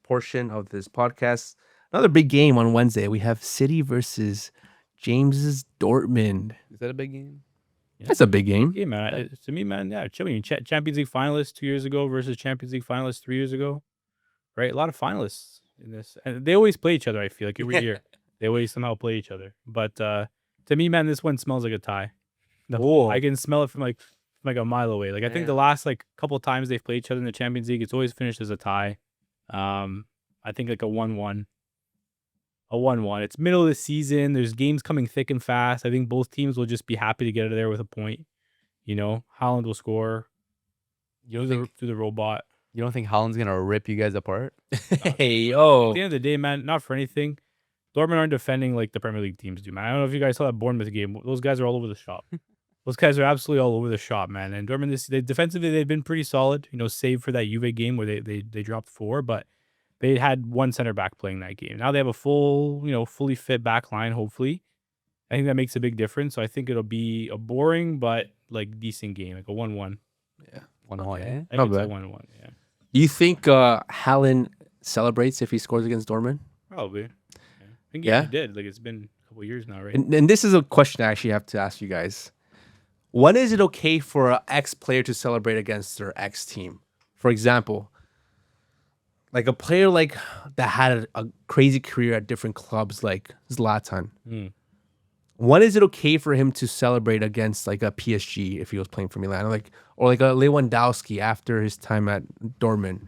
portion of this podcast, another big game on Wednesday. We have City versus James's Dortmund. Is that a big game? Yeah. That's a big game. Yeah, man. To me, man, yeah. I mean, Champions League finalists 2 years ago versus Champions League finalists 3 years ago, right? A lot of finalists. in this, and they always play each other. I feel like every year they always somehow play each other. But to me, man, this one smells like a tie. Whoa. I can smell it from like a mile away. Like I think the last like couple of times they've played each other in the Champions League, it's always finished as a tie. I think like a 1-1. A 1-1. It's middle of the season. There's games coming thick and fast. I think both teams will just be happy to get out of there with a point. You know, Haaland will score. You don't think Through the robot. you don't think Haaland's gonna rip you guys apart? Hey, At yo. the end of the day, man, not for anything. Dortmund aren't defending like the Premier League teams do, man. I don't know if you guys saw that Bournemouth game. Those guys are all over the shop. Those guys are absolutely all over the shop, man. And Dortmund, defensively, they've been pretty solid. You know, save for that Juve game where they dropped 4, but they had one center back playing that game. Now they have a fully fit back line, hopefully. I think that makes a big difference. So I think it'll be a boring but like decent game, like a 1-1. Yeah. 1-1, eh? I Not think it's a bad. 1-1, yeah. You think Haaland celebrates if he scores against Dortmund? Probably. Yeah. I think Yeah? he did. Like it's been a couple years now, right? And this is a question I actually have to ask you guys. When is it okay for an ex-player to celebrate against their ex-team? For example, like a player like that had a crazy career at different clubs like Zlatan. Mm. When is it okay for him to celebrate against like a PSG if he was playing for Milan, or like a Lewandowski after his time at Dortmund?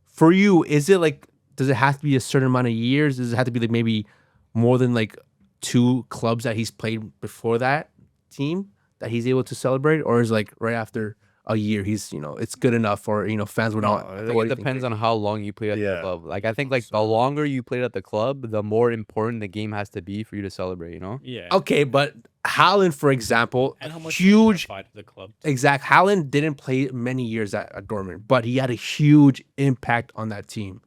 For you, is it like, does it have to be a certain amount of years? Does it have to be like maybe more than like 2 clubs that he's played before that team that he's able to celebrate, or is like right after a year he's it's good enough, or fans would not? I think it depends on how long you played at the club. Like I think like the longer you played at the club, the more important the game has to be for you to celebrate. You know? Yeah. Okay, but Haaland, for example, And how much huge. the club. Exact. Haaland didn't play many years at Dortmund, but he had a huge impact on that team.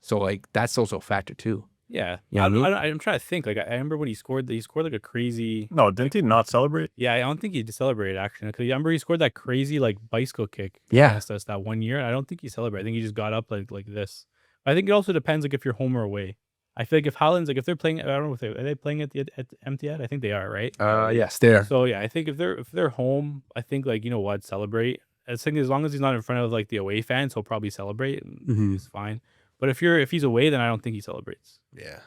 So like that's also a factor too. Yeah. Yeah, I'm trying to think. Like I remember when he scored like a crazy. No, didn't he not celebrate? Yeah, I don't think he celebrated actually. Because I remember he scored that crazy like bicycle kick Yeah. against us that one year. I don't think he celebrated. I think he just got up like this. I think it also depends like if you're home or away. I feel like if Haaland's like if they're playing, I don't know if are they playing at Etihad? I think they are, right? Yes, there. So yeah, I think if they're home, I think like celebrate. I think as long as he's not in front of like the away fans, he'll probably celebrate. Mhm. It's fine. But if he's away, then I don't think he celebrates. Yeah.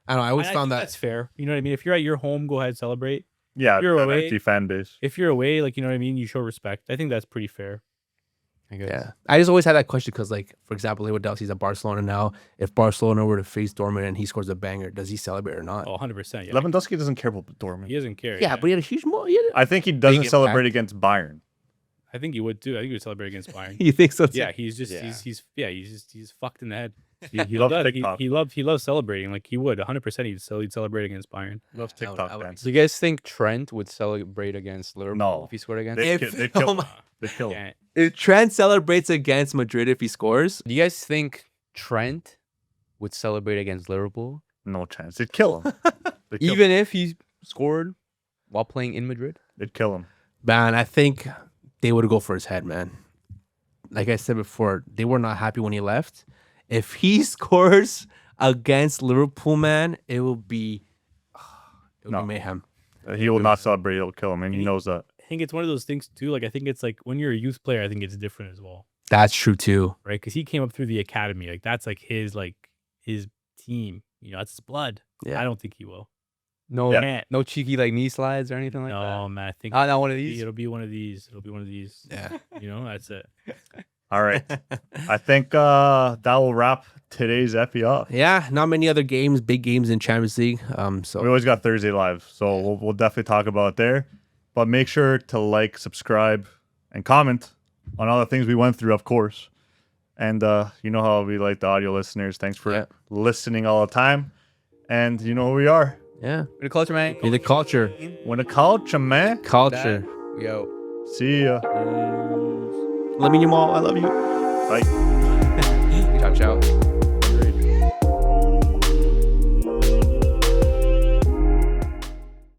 I don't know. I always And found think that. that's fair. You know what I mean? If you're at your home, go ahead celebrate. Yeah, You're an away. empty fan base. If you're away, like you know what I mean, you show respect. I think that's pretty fair. I guess. Yeah. I just always had that question because, like, for example, Lewandowski's at Barcelona now. If Barcelona were to face Dortmund and he scores a banger, does he celebrate or not? Oh, 100%. Yeah. Lewandowski doesn't care about Dortmund. He doesn't care. Yeah, but he had a huge I think he doesn't Big celebrate impact. against Bayern. I think he would too. I think he would celebrate against Bayern. You think so? Too? Yeah, he's just Yeah. he's fucked in the head. He loves does. TikTok. He loves celebrating. Like he would 100%. He'd celebrate against Bayern. Loves I would- TikTok I would- fans. Do you guys think Trent would celebrate against Liverpool No. if he scored against? They, If- they kill oh him. my- They kill him. Can't. If Trent celebrates against Madrid if he scores, Do you guys think Trent would celebrate against Liverpool, No chance. They'd kill him. They'd kill him. even if he scored while playing in Madrid? They'd kill him. man, I think they would go for his head, man. Like I said before, they were not happy when he left. If he scores against Liverpool, man, it will be No. mayhem. He will not celebrate. He'll kill him, and he knows that. I think it's one of those things too. Like I think it's like when you're a youth player, I think it's different as well, That's true too. right? Because he came up through the academy. Like that's like his team. That's his blood. Yeah. I don't think he will. No, Can't. no cheeky like knee slides or anything like No, man. I think that. Not one of these. it'll be one of these. It'll be one of these. Yeah. That's it. All right. I think that will wrap today's FE up. Yeah, not many other games, big games in Champions League. We So always got Thursday live, so we'll definitely talk about it there. But make sure to like, subscribe, and comment on all the things we went through, of course. And you know how we like the audio listeners. Thanks for Yeah. listening all the time. And you know who we are. yeah, We're the culture, man. be the culture. When a culture, man. Culture. We out. See ya. Lamine Yamal, I love you. Bye. Ciao, ciao.